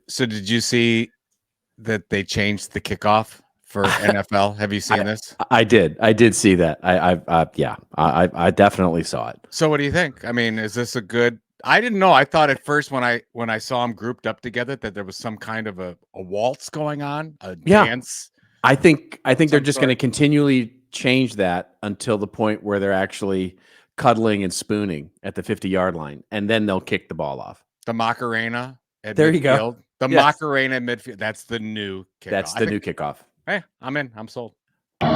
So did you see that they changed the kickoff for NFL? Have you seen this? I did see that. I definitely saw it. So what do you think? I mean, is this a good? I didn't know. I thought at first when I saw them grouped up together that there was some kind of a waltz going on, a dance. I think they're just going to sort. continually change that until the point where they're actually cuddling and spooning at the 50-yard line, and then they'll kick the ball off. The Macarena at There midfield. you go. The Macarena at midfield. That's the new kickoff. That's the new kickoff. Hey, I'm in. I'm sold. Just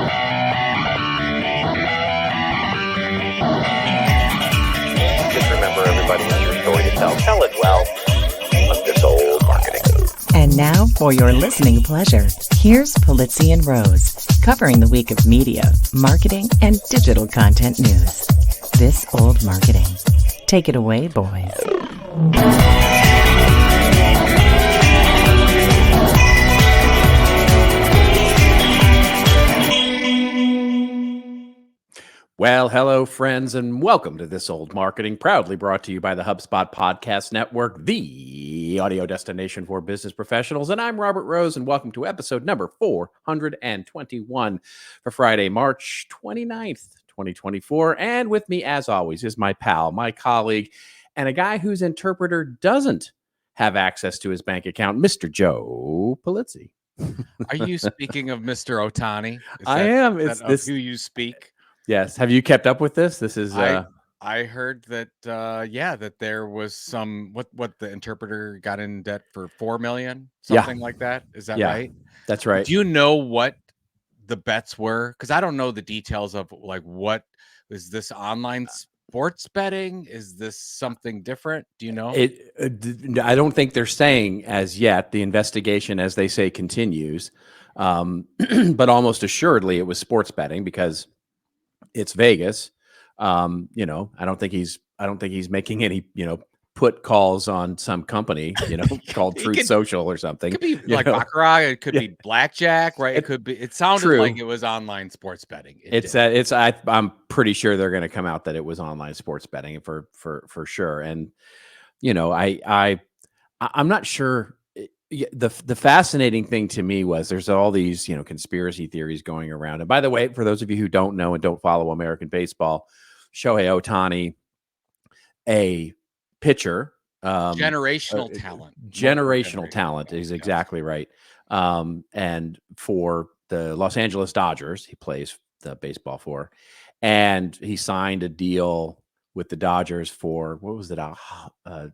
remember, everybody has your story to tell. Tell it well. On This Old Marketing. And now, for your listening pleasure, here's Pulizzi and Rose, covering the week of media, marketing, and digital content news. This Old Marketing. Take it away, boys. Well, hello, friends, and welcome to This Old Marketing, proudly brought to you by the HubSpot Podcast Network, the audio destination for business professionals. And I'm Robert Rose, and welcome to episode number 421 for Friday, March 29th, 2024. And with me, as always, is my pal, my colleague, and a guy whose interpreter doesn't have access to his bank account, Mr. Joe Pulizzi. Are you speaking of Mr. Ohtani? I am. It's this who you speak. Yes. Have you kept up with this? This is. I heard that. That there was some what the interpreter got in debt for $4 million, something like that. Is that right? That's right. Do you know what the bets were? Because I don't know the details of like what is this online sports betting? Is this something different? Do you know? I don't think they're saying as yet. The investigation, as they say, continues, but almost assuredly it was sports betting because it's Vegas. I don't think he's making any, put calls on some company, called Truth Social or something. It could be like baccarat. It could be blackjack, right? It sounded like it was online sports betting. I'm pretty sure they're going to come out that it was online sports betting for sure. And, I'm not sure. The fascinating thing to me was there's all these, conspiracy theories going around. And by the way, for those of you who don't know and don't follow American baseball, Shohei Ohtani, a pitcher, generational talent is exactly right. And for the Los Angeles Dodgers, he plays the baseball for, and he signed a deal with the Dodgers for, what was it? $700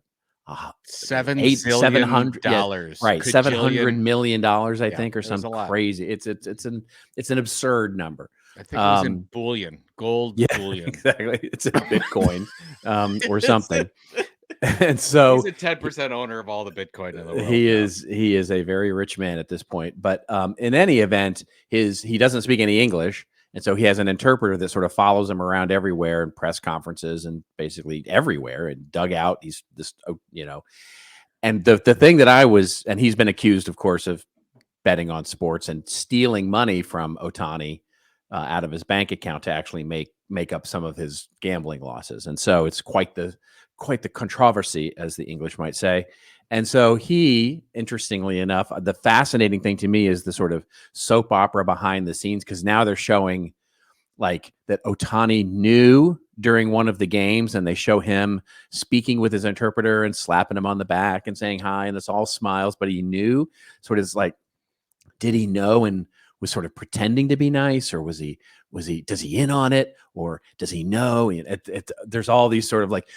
right? $700 million, I think, or something crazy. It's an absurd number. I think it was in bullion, gold bullion. Exactly. It's in Bitcoin or something. And so he's a 10% owner of all the Bitcoin in the world. He is a very rich man at this point. But in any event, he doesn't speak any English. And so he has an interpreter that sort of follows him around everywhere in press conferences and basically everywhere and dugout. He's just, and the thing that and he's been accused, of course, of betting on sports and stealing money from Ohtani out of his bank account to actually make up some of his gambling losses. And so it's quite the controversy, as the English might say. And so he, interestingly enough, the fascinating thing to me is the sort of soap opera behind the scenes, because now they're showing like that Ohtani knew during one of the games, and they show him speaking with his interpreter and slapping him on the back and saying hi, and it's all smiles, but he knew. Sort of like, did he know and was sort of pretending to be nice, or does he in on it, or does he know? There's all these sort of like,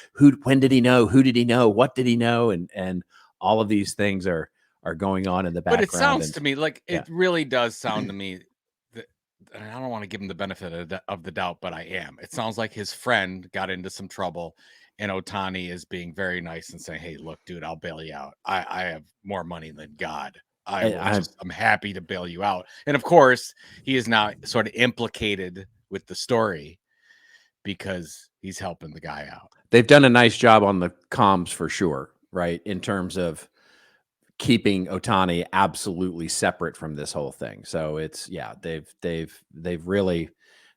when did he know? Who did he know? What did he know? And all of these things are going on in the background. But it sounds to me like it really does sound to me that, and I don't want to give him the benefit of the doubt, but I am. It sounds like his friend got into some trouble, and Ohtani is being very nice and saying, "Hey, look, dude, I'll bail you out. I have more money than God. I'm happy to bail you out." And of course, he is now sort of implicated with the story because he's helping the guy out. They've done a nice job on the comms for sure, right? In terms of keeping Ohtani absolutely separate from this whole thing. So they've really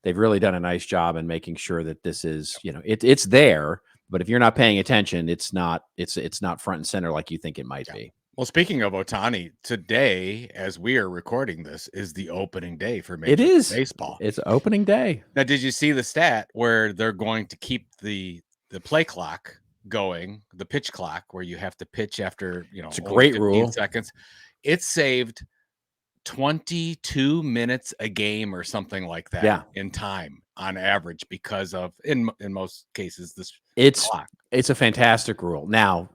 done a nice job in making sure that this is, it's there, but if you're not paying attention, it's not front and center like you think it might be. Well, speaking of Ohtani, today, as we are recording this, is the opening day for Major It League is. Baseball. It's opening day. Now, did you see the stat where they're going to keep the play clock going, the pitch clock, where you have to pitch after, It's a only great 15 rule. seconds? It saved 22 minutes a game or something like that in time on average because of, in most cases, this clock. It's a fantastic rule. Now,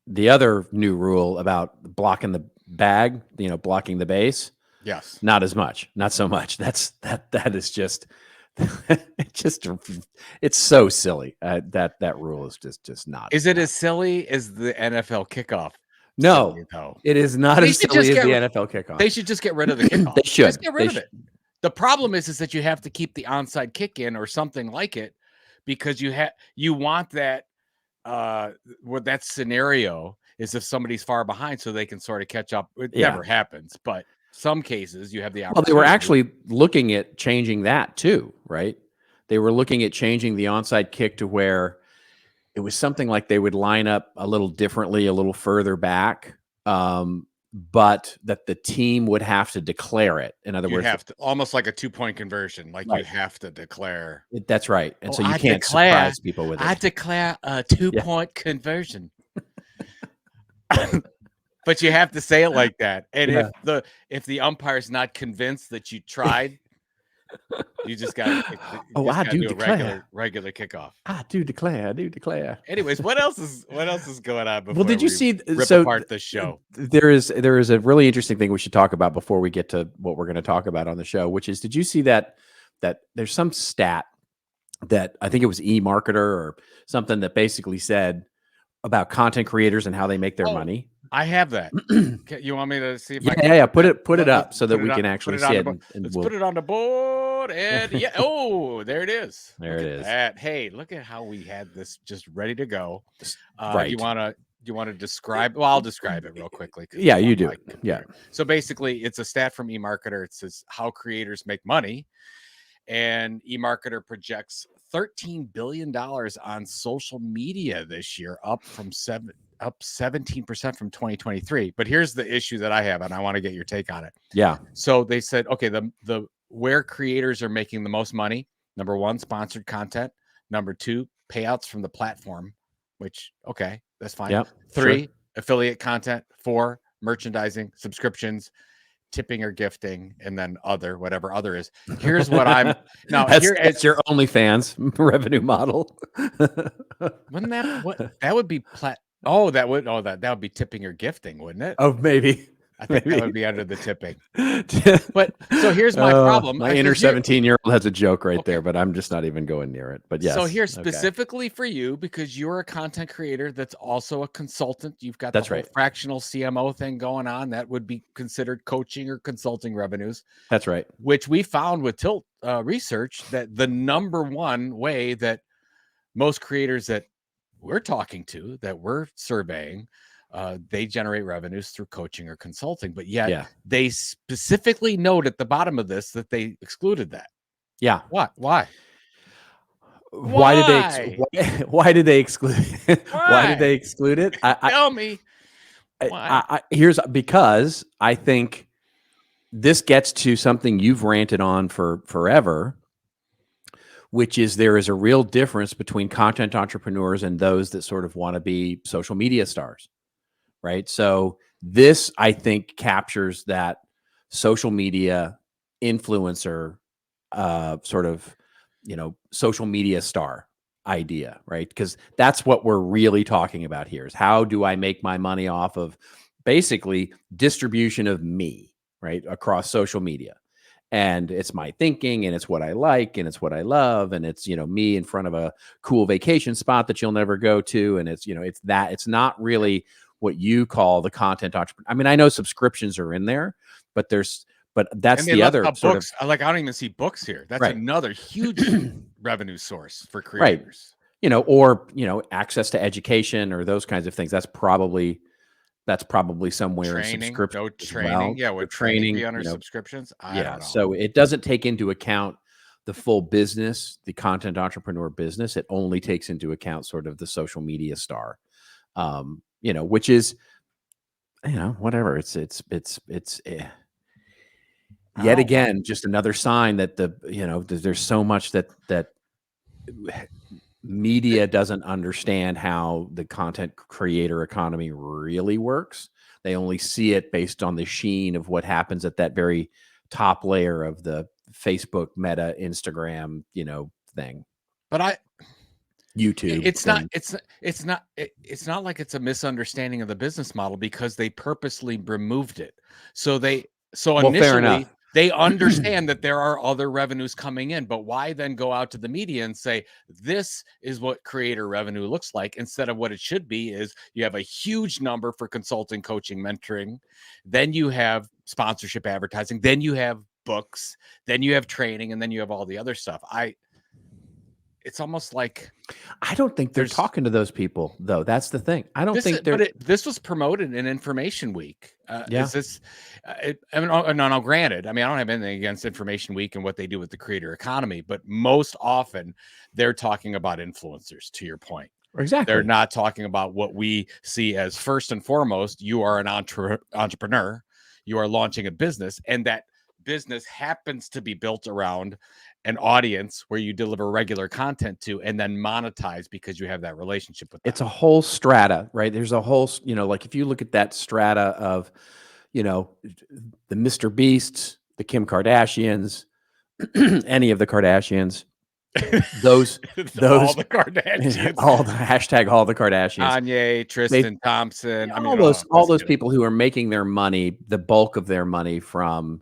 the other new rule about blocking the bag, blocking the base. Yes. Not as much. Not so much. That is just it's so silly. That rule is just not. Is it as silly as the NFL kickoff? No, silly, though? It is not as silly as the NFL kickoff. They should just get rid of the kickoff. They should. Just get rid of it. The problem is that you have to keep the onside kick in or something like it because you want that what that scenario is if somebody's far behind so they can sort of catch up. It never happens, but some cases you have the opportunity. Well, they were actually looking at changing that too, right? They were looking at changing the onside kick to where it was something like they would line up a little differently, a little further back, but that the team would have to declare it. In other words, have to, almost like a 2-point conversion, like you have to declare. That's right. And so you can't surprise people with it. I declare a 2-point conversion. But you have to say it like that. And if the umpire's not convinced that you tried, you just got to I do declare. Regular kickoff. I do declare. Anyways, what else is going on before did you see rip apart the show? There is a really interesting thing we should talk about before we get to what we're going to talk about on the show, which is, did you see that there's some stat that I think it was eMarketer or something that basically said about content creators and how they make their money? I have that. You want me to see if I can? Put it up so that we can actually see it. Let's put it on the board. And there it is. There it is. That. Hey, look at how we had this just ready to go. Right. You want to describe? Well, I'll describe it real quickly. Yeah, you do. Yeah. So basically, it's a stat from eMarketer. It says how creators make money, and eMarketer projects $13 billion on social media this year, up 17% from 2023. But here's the issue that I have, and I want to get your take on it. Yeah. So they said, okay, the where creators are making the most money: number 1, sponsored content; number 2, payouts from the platform, which that's fine. Yep, 3, affiliate content; 4, merchandising, subscriptions, tipping or gifting, and then whatever other is. Here's what I'm now. It's your OnlyFans revenue model. Wouldn't that would be that would be tipping or gifting, wouldn't it? Oh, maybe. I think that would be under the tipping. But so here's my problem. My inner 17-year-old has a joke right there, but I'm just not even going near it. But yes. So here's specifically for you, because you're a content creator that's also a consultant. You've got the whole fractional CMO thing going on. That would be considered coaching or consulting revenues. That's right. Which we found with Tilt research that the number one way that most creators that we're talking to, that we're surveying, they generate revenues through coaching or consulting, but yet they specifically note at the bottom of this that they excluded that. Yeah. What? Why? Why did they exclude it? Why did they exclude it? Tell me. Because I think this gets to something you've ranted on for forever, which is there is a real difference between content entrepreneurs and those that sort of want to be social media stars. Right. So this, I think, captures that social media influencer sort of, social media star idea. Right. Because that's what we're really talking about here, is how do I make my money off of basically distribution of me, right, across social media. And it's my thinking, and it's what I like, and it's what I love, and it's, me in front of a cool vacation spot that you'll never go to. And it's, it's not really what you call the content entrepreneur. I mean, I know subscriptions are in there, but that's the other sort books. I don't even see books here. That's another huge revenue source for creators. Right. Or access to education or those kinds of things. That's probably somewhere in subscription. No training. Well. Yeah, would training be under subscriptions? I don't know. So it doesn't take into account the full business, the content entrepreneur business. It only takes into account sort of the social media star. Which is, whatever. I Yet don't know. again, just another sign that there's so much that media doesn't understand how the content creator economy really works. They only see it based on the sheen of what happens at that very top layer of the Facebook, Meta, Instagram, thing. But YouTube it's not thing. it's not like it's a misunderstanding of the business model, because they purposely removed it. So Well, fair initially enough. they understand that there are other revenues coming in, but why then go out to the media and say this is what creator revenue looks like, instead of what it should be is you have a huge number for consulting, coaching, mentoring, then you have sponsorship advertising, then you have books, then you have training, and then you have all the other stuff. It's almost like I don't think they're talking to those people, though. That's the thing. I don't think they're. this was promoted in Information Week. Yeah. Is this? No. Granted, I mean, I don't have anything against Information Week and what they do with the creator economy, but most often they're talking about influencers. To your point, Exactly. they're not talking about what we see as first and foremost. You are an entrepreneur. You are launching a business, and that business happens to be built around an audience where you deliver regular content to and then monetize because you have that relationship with them. It's a whole strata, right? There's a whole, like if you look at that strata of, the Mr. Beasts, the Kim Kardashians, any of the Kardashians, those all the Kardashians, all the Kardashians, Kanye, Tristan Thompson, all those people who are making their money, the bulk of their money from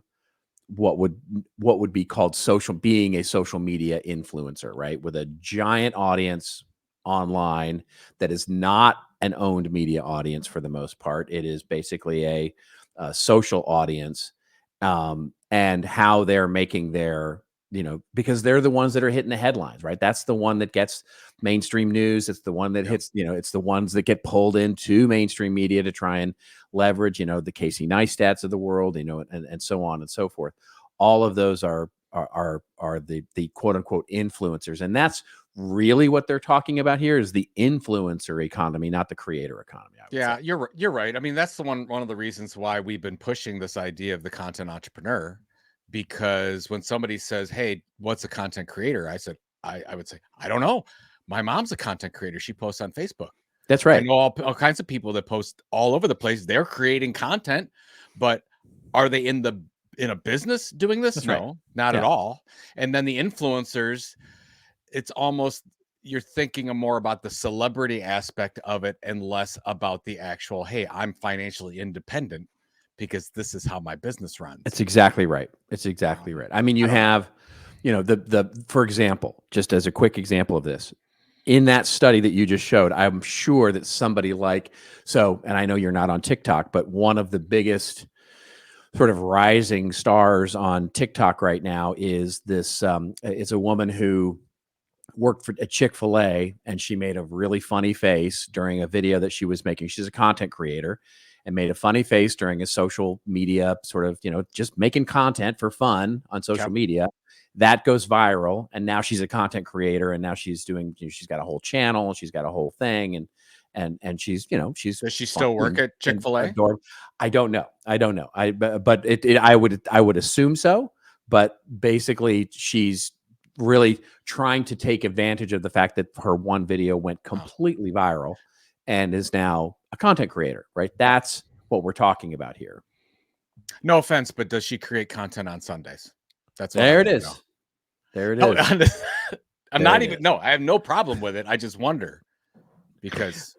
what would be called being a social media influencer, right? With a giant audience online that is not an owned media audience for the most part. It is basically a social audience, and how they're making their, because they're the ones that are hitting the headlines, right? That's the one that gets mainstream news. It's the one that hits, it's the ones that get pulled into mainstream media to try and leverage, the Casey Neistats of the world, and so on and so forth. All of those are the quote unquote influencers. And that's really what they're talking about here, is the influencer economy, not the creator economy. Yeah, you're right. I mean, that's one of the reasons why we've been pushing this idea of the content entrepreneur, because when somebody says, "Hey, what's a content creator?" I would say, "I don't know. My mom's a content creator. She posts on Facebook." That's right. I know all kinds of people that post all over the place. They're creating content, but are they in a business doing this? That's no, right. not at all. And then the influencers, it's almost, you're thinking more about the celebrity aspect of it and less about the actual, hey, I'm financially independent because this is how my business runs. It's exactly right. It's exactly right. I mean, you have, for example, just as a quick example of this, in that study that you just showed, I'm sure that somebody and I know you're not on TikTok, but one of the biggest sort of rising stars on TikTok right now is this, it's a woman who worked for a Chick-fil-A, and she made a really funny face during a video that she was making. She's a content creator and made a funny face during a social media sort of, just making content for fun on social media. That goes viral. And now she's a content creator, and now she's doing, she's got a whole channel, she's got a whole thing. And she's, does she still work at Chick-fil-A? I don't know. But I would assume so. But basically she's really trying to take advantage of the fact that her one video went completely viral and is now a content creator, right? That's what we're talking about here. No offense, but does she create content on Sundays? That's what there it is. There it is. I'm not even, no, I have no problem with it. I just wonder because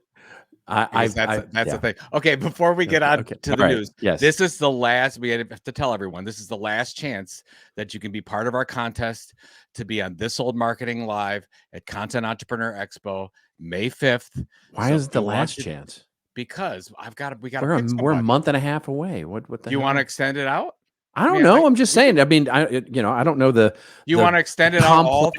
that's the thing. Okay, before we get on to the news, this is the last, we have to tell everyone, this is the last chance that you can be part of our contest to be on This Old Marketing Live at Content Entrepreneur Expo, May 5th. Why is it the last chance? Because we're a month and a half away. What the do you want to extend it out? I don't know. I'm just saying. I mean, I don't know you want to extend it out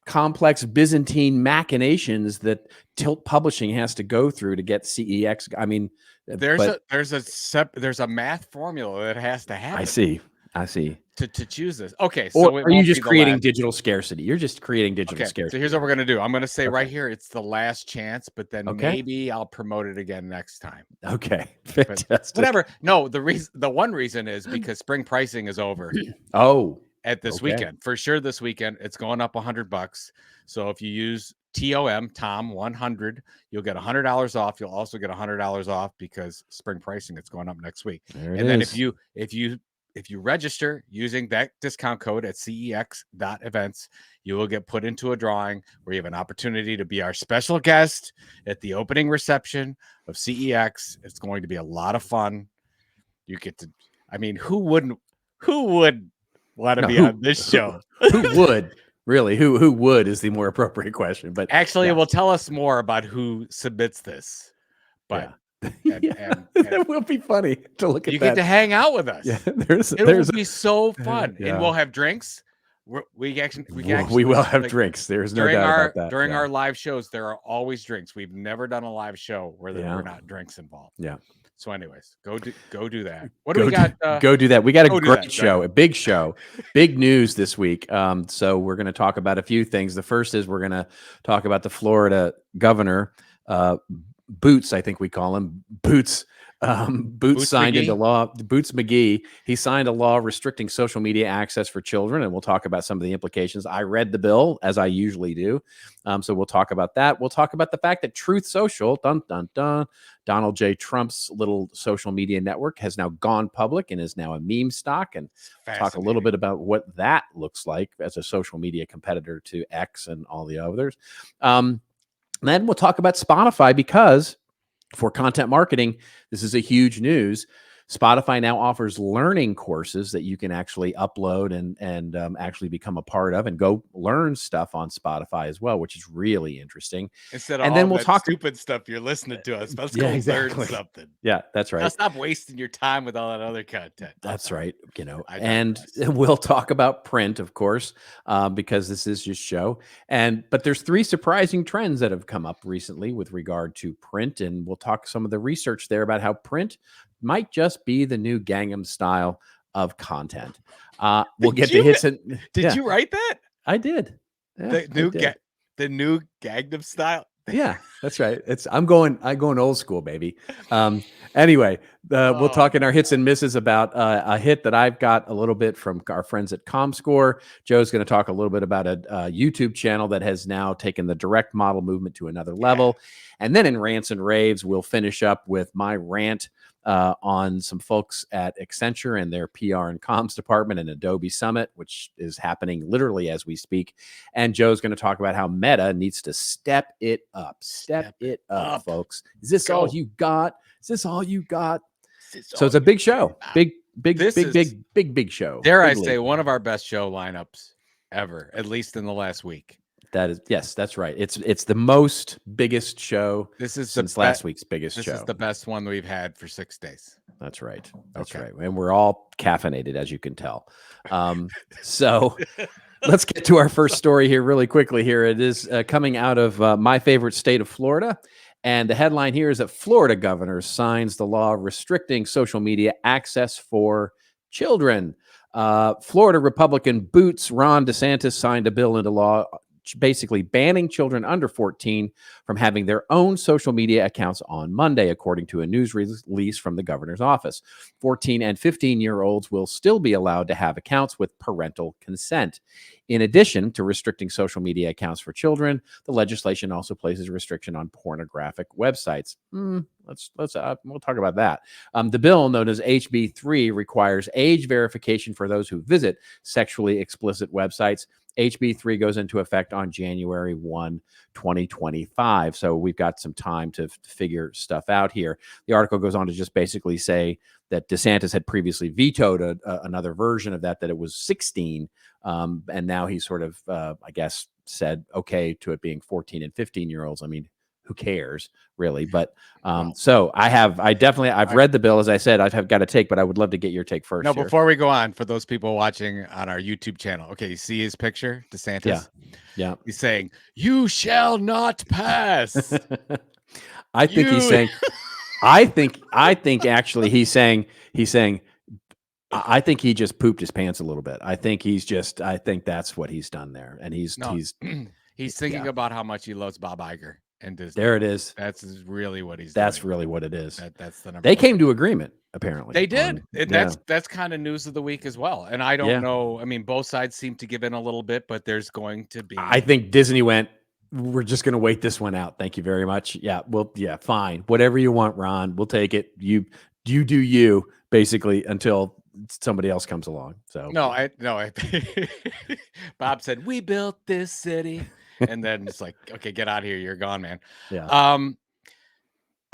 complex Byzantine machinations that Tilt Publishing has to go through to get CEX. I mean, there's a math formula that has to happen. I see. to choose this. Okay, Or so it are you won't just be the creating last. digital scarcity? You're just creating digital Okay, scarcity. so here's what we're gonna do. I'm gonna say right Okay. here, it's the last chance, but then Okay. maybe I'll promote it again next time. Okay. But Fantastic. whatever. No, the one reason is because spring pricing is over Oh, at this okay. weekend. For sure, this weekend it's going up $100. So if you use Tom 100, you'll get $100 off. You'll also get $100 off because spring pricing it's going up next week. There it And then is. if you register using that discount code at cex.events, you will get put into a drawing where you have an opportunity to be our special guest at the opening reception of CEX. It's going to be a lot of fun. You get to, I mean, who would want to be on this show? Who would? Really? Who would is the more appropriate question. But Actually, yeah. it will tell us more about who submits this. But and that will be funny to look at. you that. get to hang out with us. Yeah, it will be so fun, yeah. and we'll have drinks. We will have drinks. There's no doubt about that. During our live shows, there are always drinks. We've never done a live show where there were not drinks involved. Yeah. So, anyways, go do that. What do we got? Go do that. We got a great show, a big show, big news this week. So we're going to talk about a few things. The first is we're going to talk about the Florida governor, Boots, I think we call him Boots. Boots signed into law. Boots McGee. He signed a law restricting social media access for children, and we'll talk about some of the implications. I read the bill as I usually do, so we'll talk about that. We'll talk about the fact that Truth Social, Donald J. Trump's little social media network, has now gone public and is now a meme stock, and talk a little bit about what that looks like as a social media competitor to X and all the others. Then we'll talk about Spotify, because for content marketing, this is a huge news. Spotify now offers learning courses that you can actually upload and actually become a part of and go learn stuff on Spotify as well, which is really interesting. Instead of then we'll talk stupid stuff you're listening to us. Let's go learn something. Yeah, that's right. Now stop wasting your time with all that other content. That's right. And we'll talk about print, of course, because this is your show. But there's 3 surprising trends that have come up recently with regard to print, and we'll talk some of the research there about how print might just be the new Gangnam Style of content. We'll get the hits. Did you write that? I did. Yeah, the new Gangnam Style. Yeah, that's right. I'm going old school, baby. Anyway, we'll talk in our hits and misses about a hit that I've got a little bit from our friends at Comscore. Joe's going to talk a little bit about a YouTube channel that has now taken the direct model movement to another level. And then in Rants and Raves, we'll finish up with my rant on some folks at Accenture and their PR and comms department and Adobe Summit, which is happening literally as we speak. And Joe's going to talk about how Meta needs to step it up. Step it up, folks. Is this all you got? Is this all you got? So it's a big show. Big show. Dare I say one of our best show lineups ever, at least in the last week. That is, yes, that's right. It's the biggest show. This is since last week's biggest show. This is the best one we've had for 6 days. That's right. That's right. And we're all caffeinated, as you can tell. So let's get to our first story here really quickly. Here it is, coming out of my favorite state of Florida. And the headline here is that Florida governor signs the law restricting social media access for children. Florida Republican Boots Ron DeSantis signed a bill into law basically banning children under 14 from having their own social media accounts on Monday, according to a news release from the governor's office. 14 and 15-year-olds will still be allowed to have accounts with parental consent. In addition to restricting social media accounts for children, the legislation also places a restriction on pornographic websites. We'll talk about that. The bill, known as HB 3, requires age verification for those who visit sexually explicit websites. HB 3 goes into effect on January 1, 2025. So we've got some time to figure stuff out here. The article goes on to just basically say that DeSantis had previously vetoed another version of that it was 16. And now he sort of, I guess, said okay to it being 14 and 15-year-olds. I mean, who cares really? But so I've read the bill. As I said, I've got a take, but I would love to get your take first. No, before we go on, for those people watching on our YouTube channel, okay, you see his picture, DeSantis? Yeah. He's saying, "You shall not pass." I think he's saying, I think actually he's saying, I think he just pooped his pants a little bit. I think that's what he's done there. And he's he's thinking about how much he loves Bob Iger and Disney. There it is. That's really what he's That's doing. really what it is. That's the number. They came to agreement, apparently. They did. That's kind of news of the week as well. And I don't know. I mean, both sides seem to give in a little bit, but there's going to be. I think Disney went, we're just going to wait this one out. Thank you very much. Yeah. Well, yeah, fine. Whatever you want, Ron. We'll take it. You do you, basically, until somebody else comes along. So Bob said, we built this city. And then it's like, okay, get out of here. You're gone, man. Yeah. I'm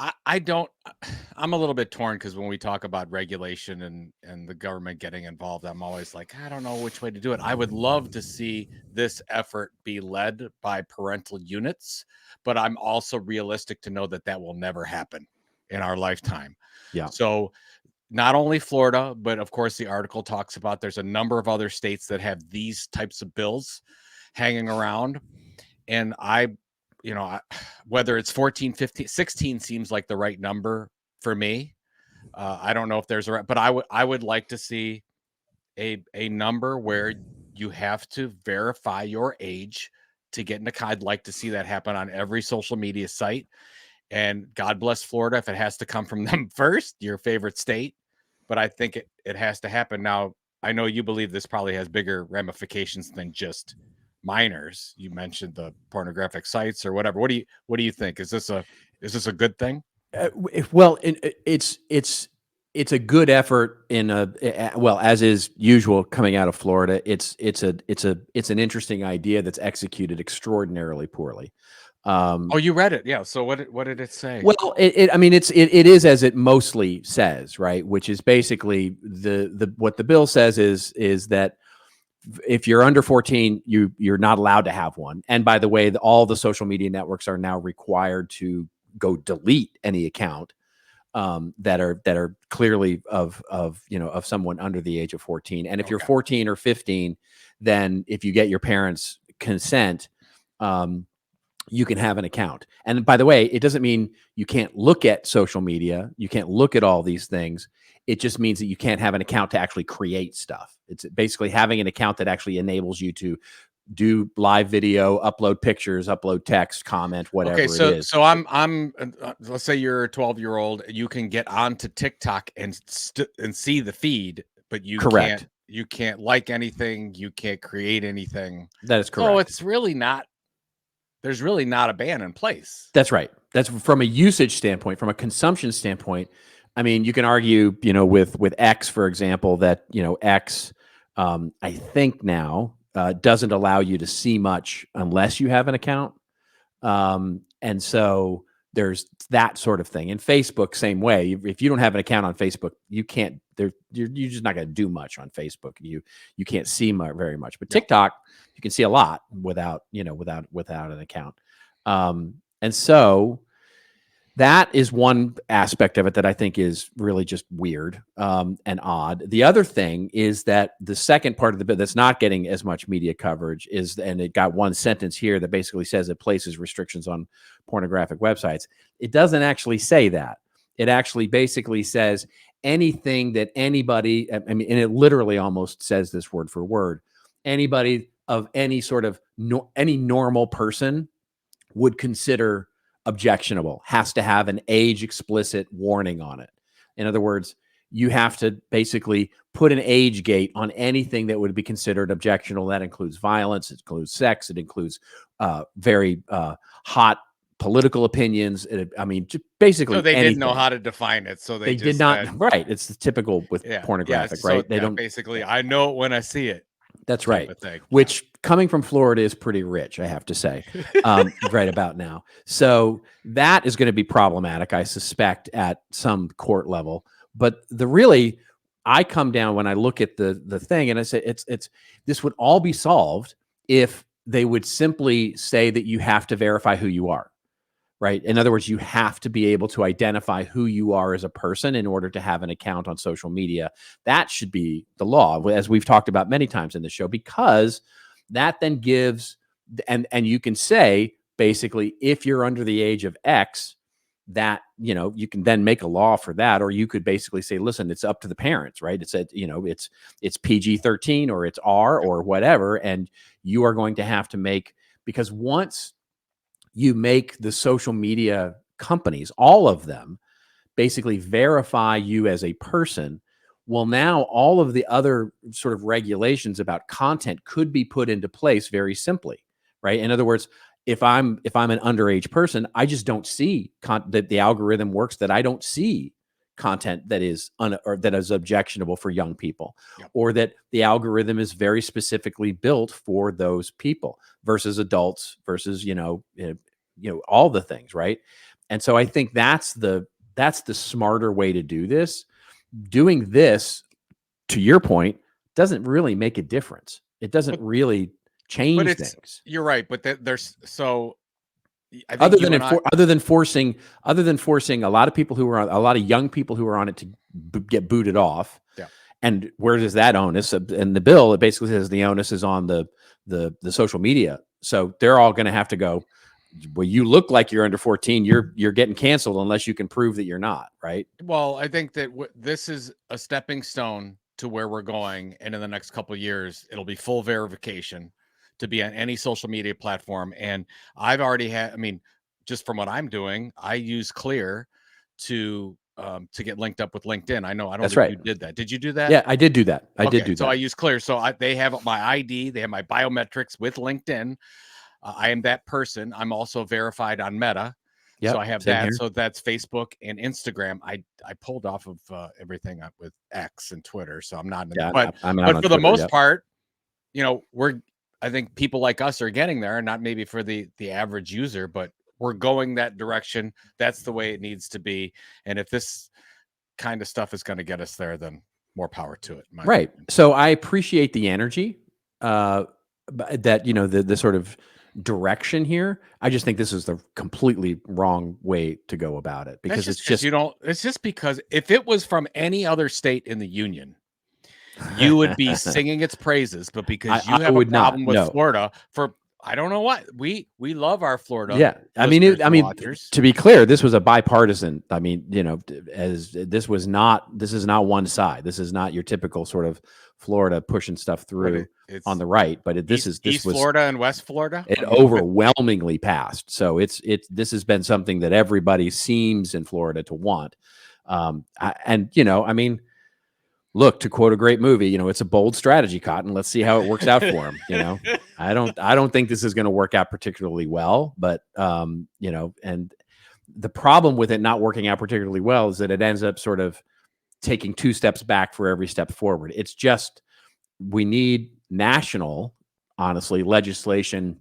a little bit torn because when we talk about regulation and the government getting involved, I'm always like, I don't know which way to do it. I would love to see this effort be led by parental units, but I'm also realistic to know that will never happen in our lifetime. Yeah. So not only Florida, but of course the article talks about there's a number of other states that have these types of bills hanging around. And whether it's 14, 15, 16 seems like the right number for me. I don't know if there's but I would like to see a number where you have to verify your age to get in a I'd like to see that happen on every social media site. And God bless Florida if it has to come from them first, your favorite state. But I think it has to happen. Now, I know you believe this probably has bigger ramifications than just minors. You mentioned the pornographic sites or whatever. What do you think? Is this a good thing? Well, it's a good effort as is usual coming out of Florida. It's an interesting idea that's executed extraordinarily poorly. You read it. Yeah. So what did it say? Well, it is as it mostly says, right? Which is basically what the bill says is that if you're under 14, you're not allowed to have one. And by the way, all the social media networks are now required to go delete any account that are clearly of someone under the age of 14. And if you're 14 or 15, then if you get your parents' consent, you can have an account. And by the way, it doesn't mean you can't look at social media. You can't look at all these things. It just means that you can't have an account to actually create stuff. It's basically having an account that actually enables you to do live video, upload pictures, upload text, comment, whatever it is. So I'm let's say you're a 12-year-old, you can get onto TikTok and see the feed, but you can't like anything, you can't create anything. That is correct. So it's really not. There's really not a ban in place. That's right. That's from a usage standpoint, from a consumption standpoint. I mean, you can argue, with X, for example, that, X, I think now doesn't allow you to see much unless you have an account. And so there's that sort of thing. And Facebook, same way. If you don't have an account on Facebook, you can't. You're just not going to do much on Facebook. You can't see very much. But TikTok, you can see a lot without an account. And so that is one aspect of it that I think is really just weird and odd. The other thing is that the second part of the bill that's not getting as much media coverage and it got one sentence here that basically says it places restrictions on pornographic websites. It doesn't actually say that. It actually basically says anything that anybody, and it literally almost says this word for word, anybody of any sort of any normal person would consider objectionable, has to have an age explicit warning on it. In other words, you have to basically put an age gate on anything that would be considered objectionable. That includes violence, it includes sex, it includes very hot political opinions. Just basically, so they anything. didn't know how to define it, so they just did not. Right, it's the typical with pornographic, right? They don't basically. I know it when I see it. That's right. Which coming from Florida is pretty rich, I have to say, right about now. So that is going to be problematic, I suspect, at some court level. But I come down when I look at the thing and I say this would all be solved if they would simply say that you have to verify who you are. Right. In other words, you have to be able to identify who you are as a person in order to have an account on social media. That should be the law, as we've talked about many times in the show, because that then gives, and you can say, basically, if you're under the age of X, that, you can then make a law for that, or you could basically say, listen, it's up to the parents, right? It's it's PG-13 or it's R or whatever. And you are going to have to make, because once you make the social media companies, all of them, basically verify you as a person, well, now all of the other sort of regulations about content could be put into place very simply, right? In other words, if I'm an underage person, I just don't see that the algorithm works, that I don't see content that is or that is objectionable for young people, Yep. or that the algorithm is very specifically built for those people versus adults versus all the things, right? And so I think that's the smarter way to do this. Doing this, to your point, doesn't really make a difference. It doesn't really change things. You're right, but there's I think other than forcing a lot of people a lot of young people who are on it to get booted off. Yeah. And where does that onus? In the bill, it basically says the onus is on the social media. So they're all going to have to go, well, you look like you're under 14. You're getting canceled unless you can prove that you're not, right? Well, I think that this is a stepping stone to where we're going, and in the next couple of years, it'll be full verification to be on any social media platform. And I've already had, I mean, just from what I'm doing, I use Clear to get linked up with LinkedIn. I don't That's think right. you did that. Did you do that? Yeah, I did do that. So I use Clear. So they have my ID, they have my biometrics with LinkedIn. I am that person. I'm also verified on Meta. Yep, so I have same that. here. So that's Facebook and Instagram. I pulled off of everything with X and Twitter. So I'm not in Yeah, but I'm out but on for the Twitter, most part, I think people like us are getting there, not maybe for the average user, but we're going that direction. That's the way it needs to be. And if this kind of stuff is going to get us there, then more power to it. Right. Opinion. So I appreciate the energy that, the sort of direction here. I just think this is the completely wrong way to go about it, because it's just because if it was from any other state in the union, you would be singing its praises, but because you have a problem with Florida I don't know what we love our Florida. Yeah. I mean, to be clear, this was a bipartisan. I mean, as this is not one side. This is not your typical sort of Florida pushing stuff through on the right, but this was Florida and West Florida. It overwhelmingly passed. So this has been something that everybody seems in Florida to want. Look, to quote a great movie, it's a bold strategy, Cotton. Let's see how it works out for him. I don't think this is going to work out particularly well, but and the problem with it not working out particularly well is that it ends up sort of taking 2 steps back for every step forward. It's just, we need national, honestly, legislation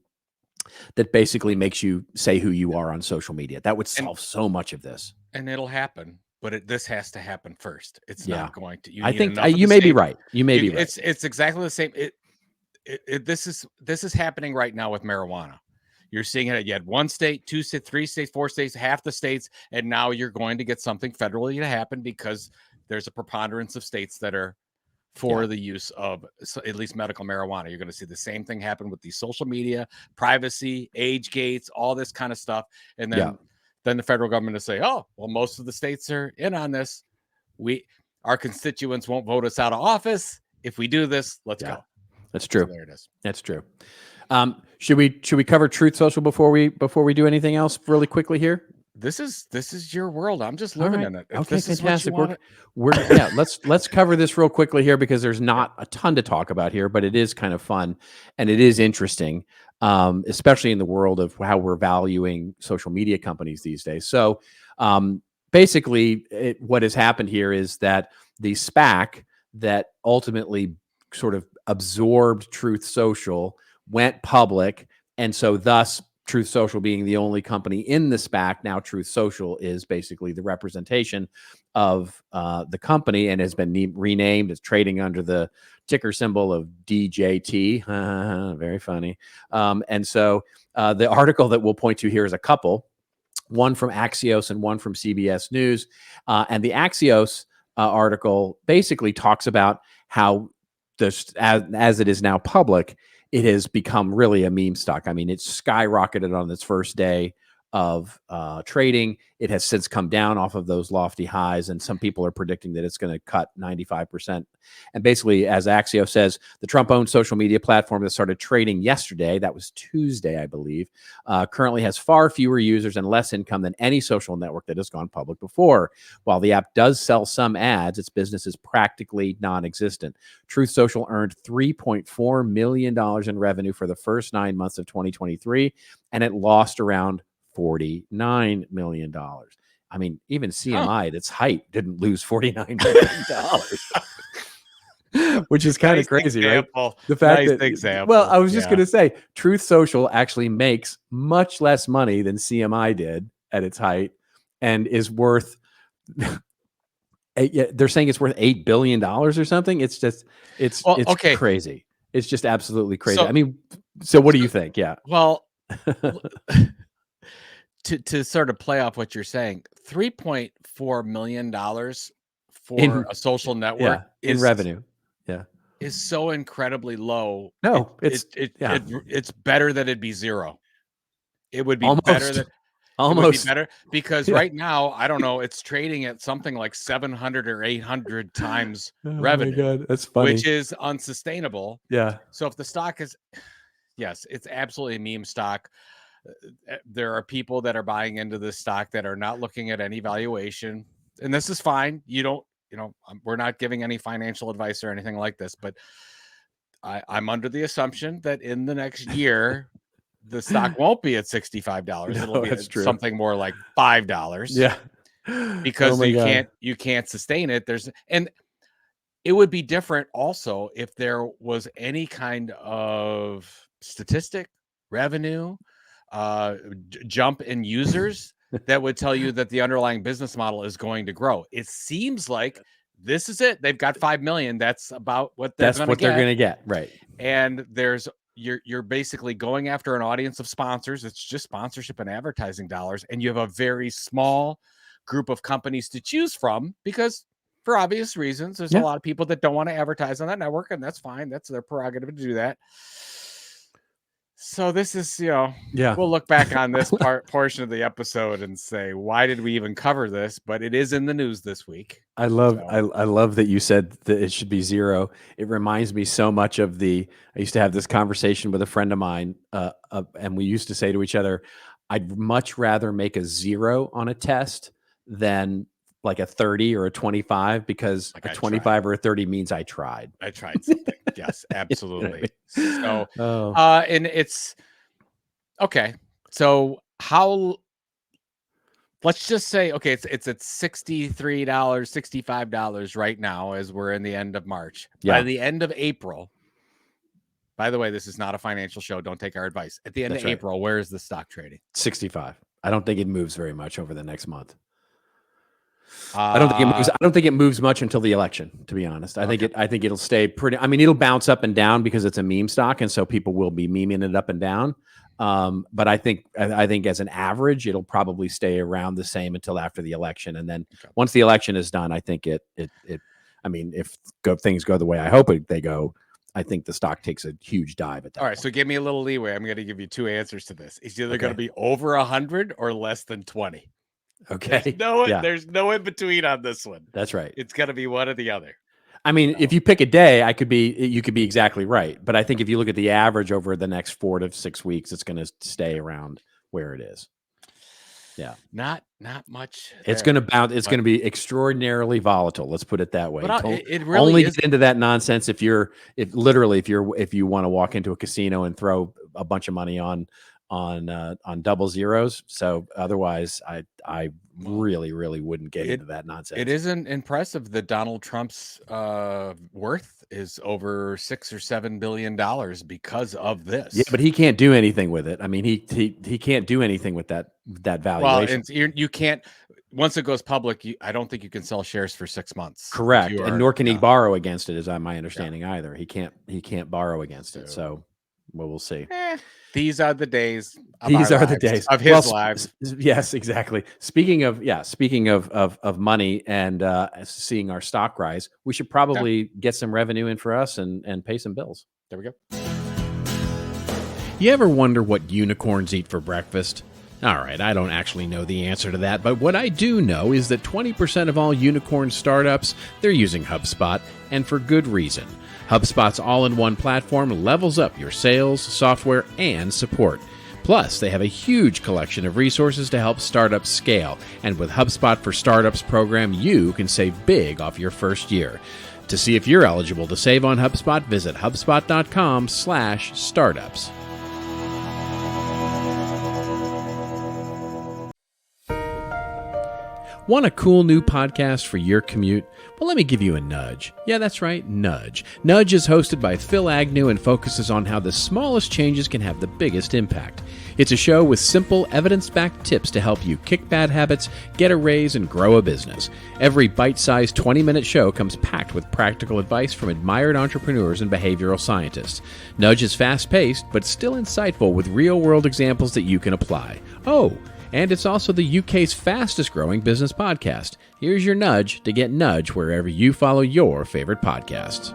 that basically makes you say who you are on social media. That would solve so much of this. And it'll happen. But this has to happen first. It's not going to. I think you may be right. You may be right. It's exactly the same. This is happening right now with marijuana. You're seeing it. You had 1 state, 2 states, 3 states, 4 states, half the states, and now you're going to get something federally to happen because there's a preponderance of states that are for the use of at least medical marijuana. You're going to see the same thing happen with these social media, privacy, age gates, all this kind of stuff, and then the federal government to say, oh, well, most of the states are in on this. Our constituents won't vote us out of office. If we do this, let's go. That's true. So there it is. That's true. Should we cover Truth Social before we do anything else really quickly here? This is your world. I'm just living in it. Okay, fantastic. Let's cover this real quickly here, because there's not a ton to talk about here, but it is kind of fun and it is interesting. Especially in the world of how we're valuing social media companies these days. So basically, what has happened here is that the SPAC that ultimately sort of absorbed Truth Social went public. And so thus, Truth Social being the only company in the SPAC, now Truth Social is basically the representation of the company and has been renamed. It's trading under the ticker symbol of DJT. Very funny. And so the article that we'll point to here is a couple, one from Axios and one from CBS News. And the Axios article basically talks about how as it is now public, it has become really a meme stock. I mean, it's skyrocketed on its first day. of trading. It has since come down off of those lofty highs, and some people are predicting that it's going to cut 95%. And basically, as Axio says, the Trump-owned social media platform that started trading yesterday, that was Tuesday, I believe, currently has far fewer users and less income than any social network that has gone public before. While the app does sell some ads, its business is practically non-existent. Truth Social earned $3.4 million in revenue for the first 9 months of 2023, and it lost around $49 million. I mean, even CMI at its height didn't lose $49 million, which is kind of crazy, example. Right? The fact that, example. Well, I was just going to say, Truth Social actually makes much less money than CMI did at its height, and is worth. They're saying it's worth $8 billion or something. It's just, it's okay. Crazy. It's just absolutely crazy. So, I mean, so what do you think? Yeah. Well, to sort of play off what you're saying, $3.4 million for a social network in revenue. Yeah. Is so incredibly low. No, it's better that it'd be zero. It would be better than It would be better because right now, I don't know, it's trading at something like 700 or 800 times revenue. Oh my God, that's funny. Which is unsustainable. Yeah. So if the stock is, yes, it's absolutely a meme stock. There are people that are buying into this stock that are not looking at any valuation, and this is fine. We're not giving any financial advice or anything like this, but I'm under the assumption that in the next year, the stock won't be at $65. No, It'll be at something more like $5. Yeah. Because you can't sustain it. And it would be different also if there was any kind of statistic, revenue, jump in users that would tell you that the underlying business model is going to grow. It seems like this is it. They've got 5 million. That's about what they're going to get. Right. And you're basically going after an audience of sponsors. It's just sponsorship and advertising dollars. And you have a very small group of companies to choose from because for obvious reasons, there's a lot of people that don't want to advertise on that network, and that's fine. That's their prerogative to do that. So this is, we'll look back on this portion of the episode and say, why did we even cover this? But it is in the news this week. I love that you said that it should be zero. It reminds me so much of I used to have this conversation with a friend of mine, and we used to say to each other, I'd much rather make a 0 on a test than like a 30 or a 25, because a 25 or a 30 means I tried. I tried something. Yes, absolutely. So, and it's okay. So let's just say, okay, it's at $63, $65 right now as we're in the end of March. Yeah. By the end of April, by the way, this is not a financial show. Don't take our advice. At the end of April, where is the stock trading? 65. I don't think it moves very much over the next month. I don't think it moves much until the election, to be honest. I think it'll stay pretty. I mean, it'll bounce up and down because it's a meme stock, and so people will be memeing it up and down. But I think as an average, it'll probably stay around the same until after the election, and then once the election is done, I think I mean, if things go the way I hope they go, I think the stock takes a huge dive at that. All right, so give me a little leeway. I'm going to give you 2 answers to this. It's either going to be over 100 or less than 20. Okay. There's no in between on this one. That's right. It's got to be one or the other. I mean, if you pick a day, you could be exactly right. But I think if you look at the average over the next 4 to 6 weeks, it's going to stay around where it is. Yeah. Not much. It's going to bounce. It's going to be extraordinarily volatile. Let's put it that way. But it really only get into that nonsense if you want to walk into a casino and throw a bunch of money on double zeros. So otherwise, I really wouldn't get into that nonsense. It isn't impressive that Donald Trump's worth is over $6 or $7 billion because of this. Yeah, but he can't do anything with it. I mean, he can't do anything with that valuation. Well, you can't. Once it goes public, I don't think you can sell shares for 6 months. Correct, and nor can he borrow against it, is my understanding either. He can't borrow against it. So, well, we'll see. These are the days. These are the days of his lives. Yes, exactly. Speaking of money and seeing our stock rise, we should probably get some revenue in for us and pay some bills. There we go. You ever wonder what unicorns eat for breakfast? All right, I don't actually know the answer to that, but what I do know is that 20% of all unicorn startups, they're using HubSpot, and for good reason. HubSpot's all-in-one platform levels up your sales, software, and support. Plus, they have a huge collection of resources to help startups scale, and with HubSpot for Startups program, you can save big off your first year. To see if you're eligible to save on HubSpot, visit HubSpot.com/startups. Want a cool new podcast for your commute? Well, let me give you a nudge. Yeah, that's right, nudge. Nudge is hosted by Phil Agnew and focuses on how the smallest changes can have the biggest impact. It's a show with simple, evidence-backed tips to help you kick bad habits, get a raise, and grow a business. Every bite-sized 20-minute show comes packed with practical advice from admired entrepreneurs and behavioral scientists. Nudge is fast-paced, but still insightful with real-world examples that you can apply. Oh, and it's also the UK's fastest-growing business podcast. Here's your nudge to get Nudge wherever you follow your favorite podcasts.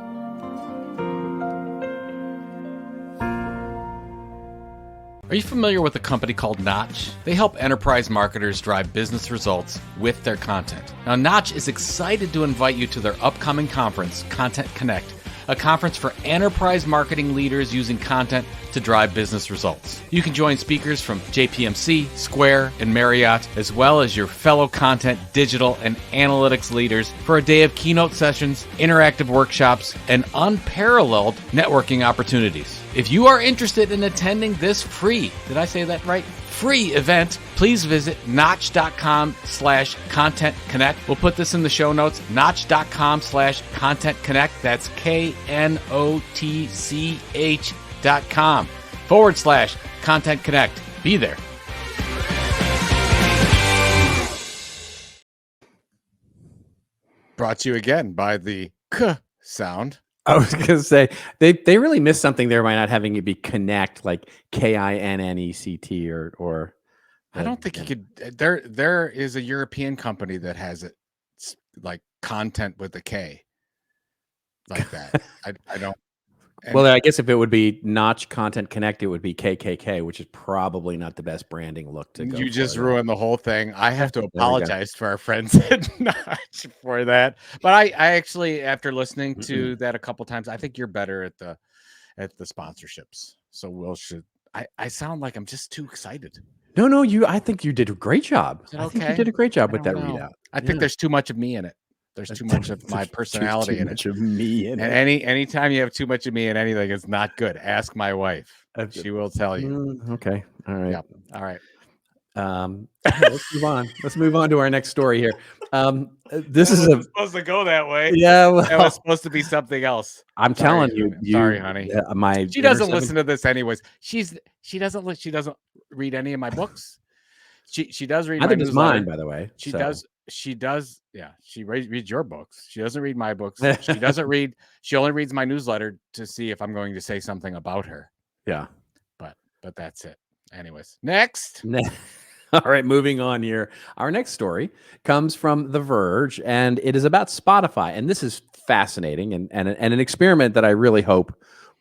Are you familiar with a company called Notch? They help enterprise marketers drive business results with their content. Now, Notch is excited to invite you to their upcoming conference, Content Connect, a conference for enterprise marketing leaders using content to drive business results. You can join speakers from JPMC, Square, and Marriott, as well as your fellow content, digital, and analytics leaders for a day of keynote sessions, interactive workshops, and unparalleled networking opportunities. If you are interested in attending this free, did I say that right? Free event, please visit notch.com/content connect. We'll put this in the show notes. Notch.com/content connect. That's KNOTCH.com/content connect. Be there. Brought to you again by the K sound. I was going to say, they really missed something there by not having it be connect, like KINNECT or I don't think you could. There is a European company that has it like content with a K, like that. I don't. Well, I guess if it would be Notch Content Connect, it would be KKK, which is probably not the best branding look to go. You just ruined the whole thing. I have to apologize for our friends at Notch for that. But I actually, after listening to that a couple times, I think you're better at the sponsorships. So I sound like I'm just too excited. No, I think you did a great job. I think you did a great job with that readout. I think there's too much of me in it. There's too much of my personality in it. Too much of me in it. And anytime you have too much of me in anything, it's not good. Ask my wife. She will tell you. Okay. All right. Yep. All right. Let's move on. Let's move on to our next story here. This is supposed to go that way. Yeah, well, that was supposed to be something else. I'm telling you. Sorry, honey. She doesn't listen to this anyways. She doesn't read any of my books. She does read. Neither does mine, by the way. She does. Yeah, she reads your books. She doesn't read my books. She doesn't read. She only reads my newsletter to see if I'm going to say something about her. Yeah, but that's it. Anyways, next. All right, moving on here. Our next story comes from The Verge, and it is about Spotify. And this is fascinating and an experiment that I really hope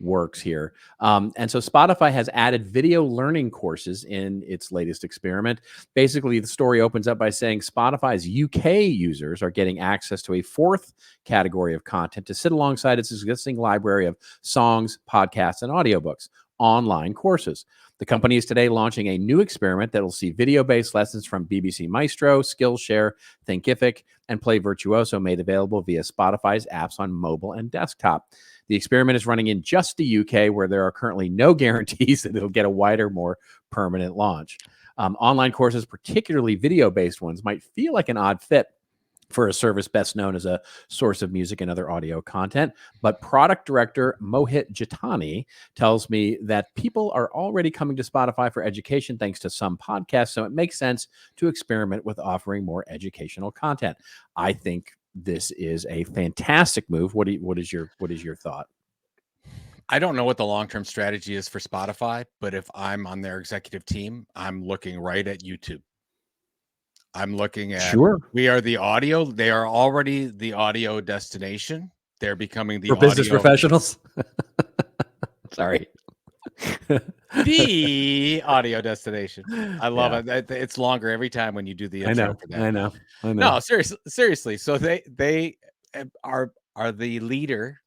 works here. And so Spotify has added video learning courses in its latest experiment. Basically, the story opens up by saying Spotify's UK users are getting access to a fourth category of content to sit alongside its existing library of songs, podcasts, and audiobooks, online courses. The company is today launching a new experiment that will see video-based lessons from BBC Maestro, Skillshare, Thinkific, and Play Virtuoso made available via Spotify's apps on mobile and desktop. The experiment is running in just the UK, where there are currently no guarantees that it'll get a wider, more permanent launch. Online courses, particularly video-based ones, might feel like an odd fit for a service best known as a source of music and other audio content. But product director Mohit Jitani tells me that people are already coming to Spotify for education thanks to some podcasts, so it makes sense to experiment with offering more educational content. I think this is a fantastic move. What is your thought? I don't know what the long-term strategy is for Spotify, but if I'm on their executive team, I'm looking right at YouTube. I'm looking at we are the audio. They are already the audio destination. They're becoming the for business professionals. Sorry. the audio destination. I love Yeah. it. It's longer every time when you do the I intro know. for that. I know. I know. No, seriously. So they are the leader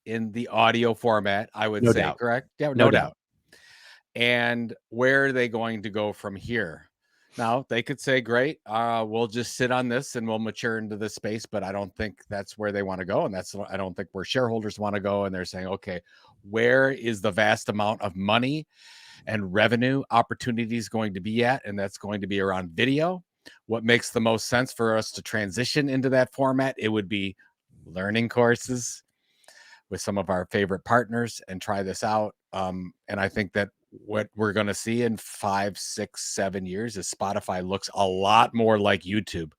in the audio format, I would No say, doubt. correct? Yeah, No no doubt. doubt. And where are they going to go from here? Now, they could say, great, we'll just sit on this and we'll mature into this space, but I don't think that's where they want to go. And I don't think where shareholders want to go. And they're saying, okay, where is the vast amount of money and revenue opportunities going to be at? And that's going to be around video. What makes the most sense for us to transition into that format? It would be learning courses with some of our favorite partners and try this out. And I think that what we're going to see in 5, 6, 7 years is Spotify looks a lot more like YouTube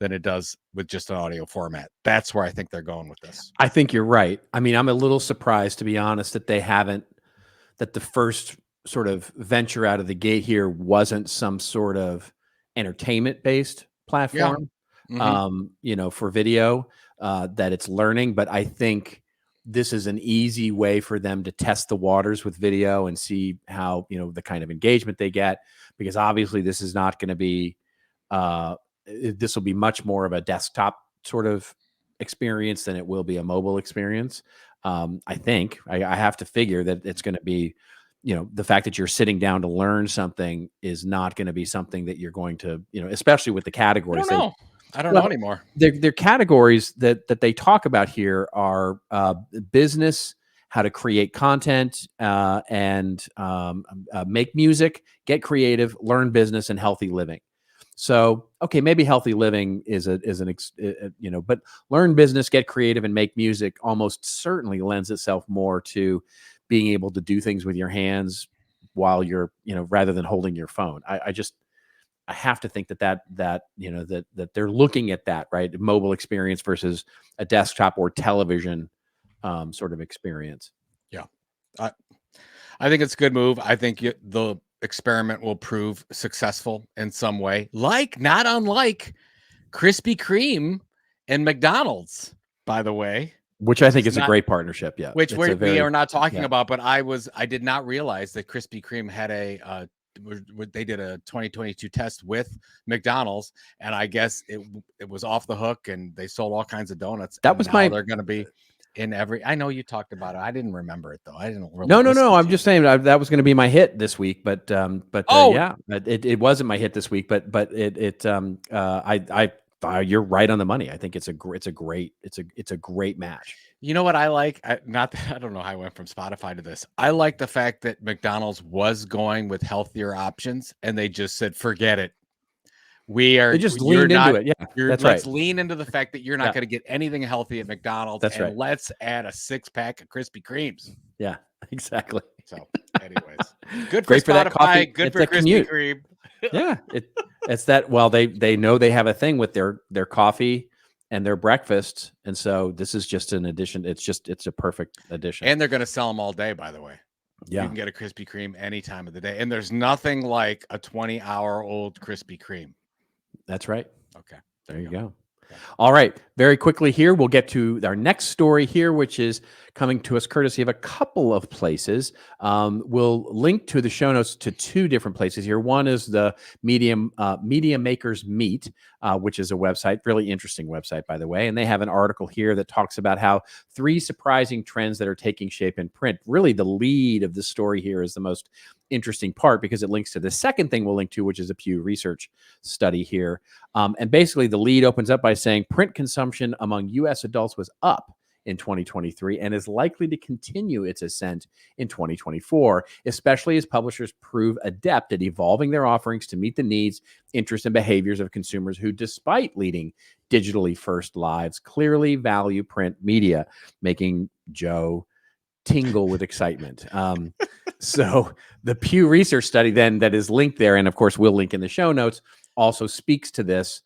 than it does with just an audio format. That's where I think they're going with this. I think you're right. I mean, I'm a little surprised, to be honest, that that the first sort of venture out of the gate here wasn't some sort of entertainment based Yeah. platform, Mm-hmm. for video, that it's learning. But I think this is an easy way for them to test the waters with video and see how, the kind of engagement they get, because obviously this is not going to be, this will be much more of a desktop sort of experience than it will be a mobile experience. I think I have to figure that it's going to be, the fact that you're sitting down to learn something is not going to be something that you're going to, especially with the I categories. don't know. I don't know Well, anymore. their categories that they talk about here are business, how to create content, and make music, get creative, learn business, and healthy living. So, okay, maybe healthy living but learn business, get creative, and make music almost certainly lends itself more to being able to do things with your hands while you're, rather than holding your phone. I have to think that they're looking at that, right? Mobile experience versus a desktop or television sort of experience. Yeah. I think it's a good move. I think the experiment will prove successful in some way, not unlike Krispy Kreme and McDonald's, by the way, Which I which think is is a not great partnership. Yeah. which It's a we very, are not talking yeah. about, but I did not realize that Krispy Kreme had they did a 2022 test with McDonald's, and I guess it was off the hook, and they sold all kinds of donuts, That and was now my, they're going to be in every. I know you talked about it. I didn't remember it though. I didn't really no. listen I'm to just you. saying that was going to be my hit this week, but Oh, yeah, it wasn't my hit this week, but you're right on the money. I think it's a great match. you know what I like? Not that I don't know how I went from Spotify to this. I like the fact that McDonald's was going with healthier options, and they just said, "Forget it. They just You're leaned into not. it. Yeah, You're that's right. Let's lean into the fact that you're not Yeah, going to get anything healthy at McDonald's, that's and right. let's add a 6-pack of Krispy Kremes." Yeah, exactly. So, anyways, good for Great for that coffee. Spotify. Good It's for a Krispy commute. Kreme. Yeah, it's that. Well, they know they have a thing with their coffee and their breakfast, and so this is just an addition. It's a perfect addition. And they're going to sell them all day, by the way. Yeah, You can get a Krispy Kreme any time of the day, and there's nothing like a 20-hour-old Krispy Kreme. that's right. Okay, There you go. Okay. All right. Very quickly here, we'll get to our next story here, which is coming to us courtesy of a couple of places. We'll link to the show notes to two different places here. One is the Media Makers Meet, which is a website, really interesting website, by the way. And they have an article here that talks about how 3 surprising trends that are taking shape in print. Really, the lead of the story here is the most interesting part because it links to the second thing we'll link to, which is a Pew Research study here. And basically, the lead opens up by saying print consumption among U.S. adults was up in 2023 and is likely to continue its ascent in 2024, especially as publishers prove adept at evolving their offerings to meet the needs, interests, and behaviors of consumers who, despite leading digitally first lives, clearly value print media, making Joe tingle with excitement. So the Pew Research study then that is linked there, and of course we'll link in the show notes, also speaks to this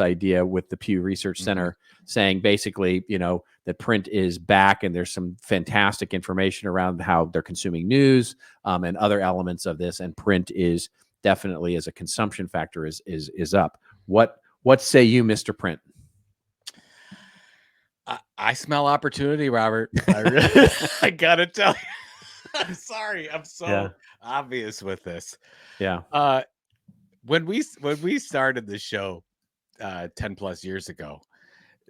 idea with the Pew Research Center saying basically, that print is back, and there's some fantastic information around how they're consuming news and other elements of this, and print is definitely, as a consumption factor, is up. What say you, Mr. Print? I smell opportunity, Robert. I gotta tell you. I'm sorry. I'm so Yeah. obvious with this. Yeah. When we started the show 10 plus years ago,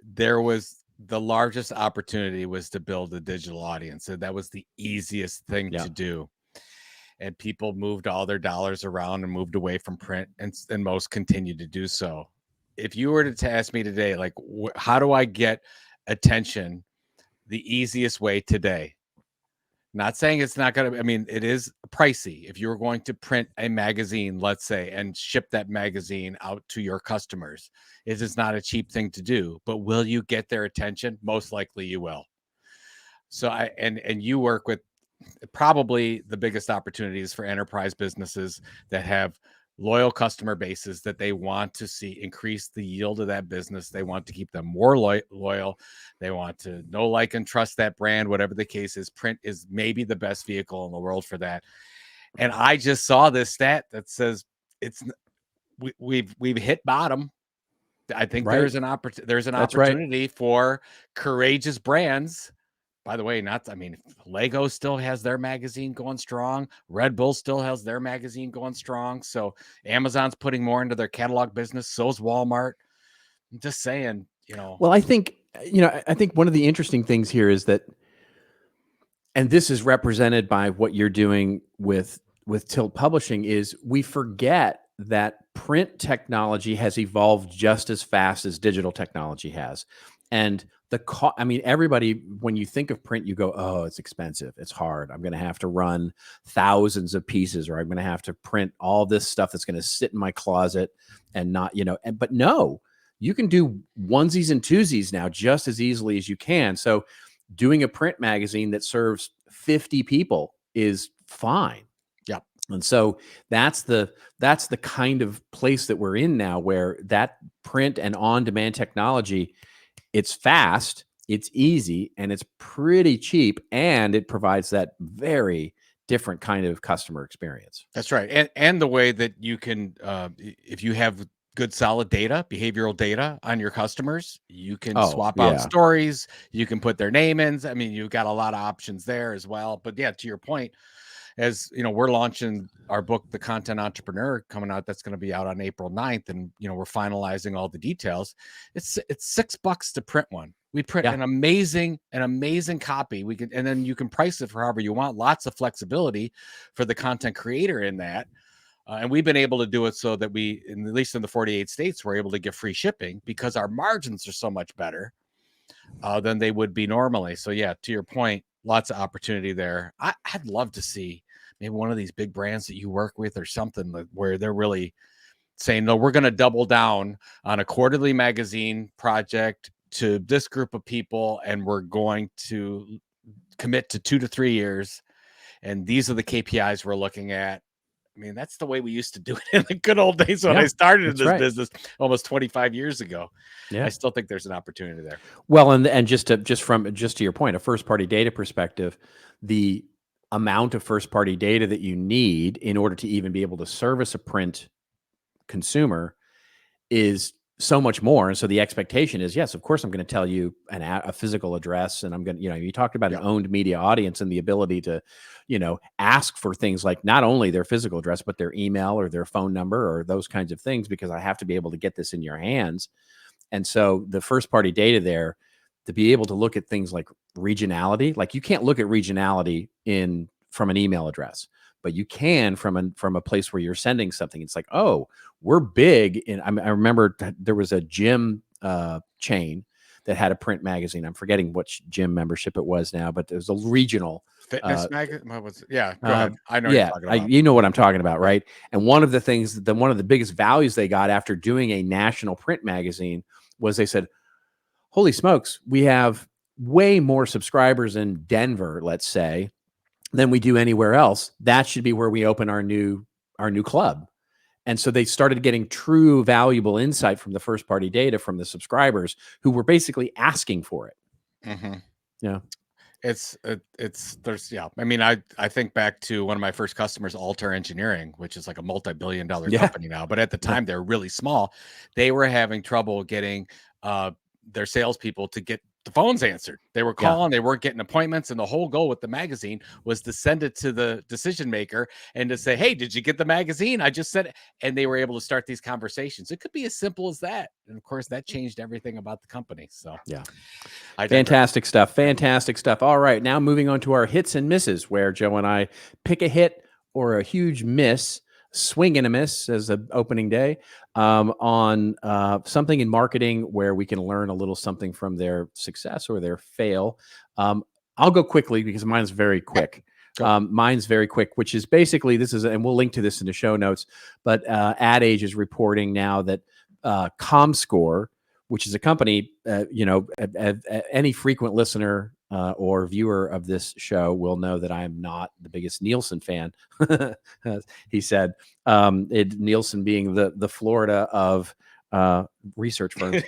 there was the largest opportunity was to build a digital audience. And that was the easiest thing Yeah. to do. And people moved all their dollars around and moved away from print, and most continue to do so. If you were to ask me today, like, how do I get attention the easiest way today? Not saying it's not going to, I mean, it is pricey. If you're going to print a magazine, let's say, and ship that magazine out to your customers, it is not a cheap thing to do. But will you get their attention? Most likely you will. So and you work with probably the biggest opportunities for enterprise businesses that have loyal customer bases that they want to see increase the yield of that business. They want to keep them more loyal. They want to know, like, and trust that brand, whatever the case is. Print is maybe the best vehicle in the world for that. And I just saw this stat that says it's we've hit bottom. I think Right. there's an That's right. opportunity for courageous brands. By the way, I mean, Lego still has their magazine going strong. Red Bull still has their magazine going strong. So Amazon's putting more into their catalog business. So's Walmart. I'm just saying, Well, I think, I think one of the interesting things here is that, and this is represented by what you're doing with Tilt Publishing, is we forget that print technology has evolved just as fast as digital technology has. And I mean, everybody, when you think of print, you go, oh, it's expensive. It's hard. I'm going to have to run thousands of pieces, or I'm going to have to print all this stuff that's going to sit in my closet and not, but no, you can do onesies and twosies now just as easily as you can. So doing a print magazine that serves 50 people is fine. Yep. And so that's the kind of place that we're in now, where that print and on-demand technology, it's fast, it's easy, and it's pretty cheap, and it provides that very different kind of customer experience. That's right. And the way that you can, if you have good solid data, behavioral data on your customers, you can swap out stories, you can put their name in. I mean, you've got a lot of options there as well. But yeah, to your point, as you know, we're launching our book, The Content Entrepreneur, coming out. That's going to be out on April 9th. And, we're finalizing all the details. It's $6 to print one. We print an amazing copy. And then you can price it for however you want. Lots of flexibility for the content creator in that. And we've been able to do it so that at least in the 48 states, we're able to get free shipping because our margins are so much better than they would be normally. So yeah, to your point, lots of opportunity there. I'd love to see maybe one of these big brands that you work with or something where they're really saying, no, we're going to double down on a quarterly magazine project to this group of people, and we're going to commit to 2 to 3 years. And these are the KPIs we're looking at. I mean, that's the way we used to do it in the good old days when I started in this business almost 25 years ago. Yeah. I still think there's an opportunity there. Well, and just to your point, a first party data perspective, the amount of first party data that you need in order to even be able to service a print consumer is so much more. And so the expectation is, yes, of course, I'm going to tell you a physical address, and I'm going to, you talked about an owned media audience and the ability to, ask for things like not only their physical address, but their email or their phone number or those kinds of things, because I have to be able to get this in your hands. And so the first party data there, to be able to look at things like regionality, like you can't look at regionality from an email address, but you can from a place where you're sending something. It's like, oh, we're big I remember there was a gym chain that had a print magazine. I'm forgetting which gym membership it was now, but there's a regional fitness magazine. What was it? Yeah, go ahead. I know what you're talking about. You know what I'm talking about, right? And one of the things, one of the biggest values they got after doing a national print magazine was they said, holy smokes, we have way more subscribers in Denver, let's say, than we do anywhere else. That should be where we open our new club. And so they started getting true valuable insight from the first party data from the subscribers who were basically asking for it. Mm-hmm. Yeah. I mean, I think back to one of my first customers, Alter Engineering, which is like a multi-billion-dollar company now, but at the time they're really small. They were having trouble getting their salespeople to get the phones answered. They were Yeah. calling, they weren't getting appointments. And the whole goal with the magazine was to send it to the decision maker and to say, hey, did you get the magazine? I just sent it. And they were able to start these conversations. It could be as simple as that. And of course, that changed everything about the company. So yeah. I digress. Fantastic stuff. Fantastic stuff. All right. Now moving on to our hits and misses, where Joe and I pick a hit or a huge miss, swing and a miss as the opening day, on something in marketing where we can learn a little something from their success or their fail. I'll go quickly because mine's very quick. Mine's very quick, which is basically and we'll link to this in the show notes, but Ad Age is reporting now that Comscore, which is a company, any frequent listener or viewer of this show will know that I am not the biggest Nielsen fan. He said, Nielsen being the Florida of research firms.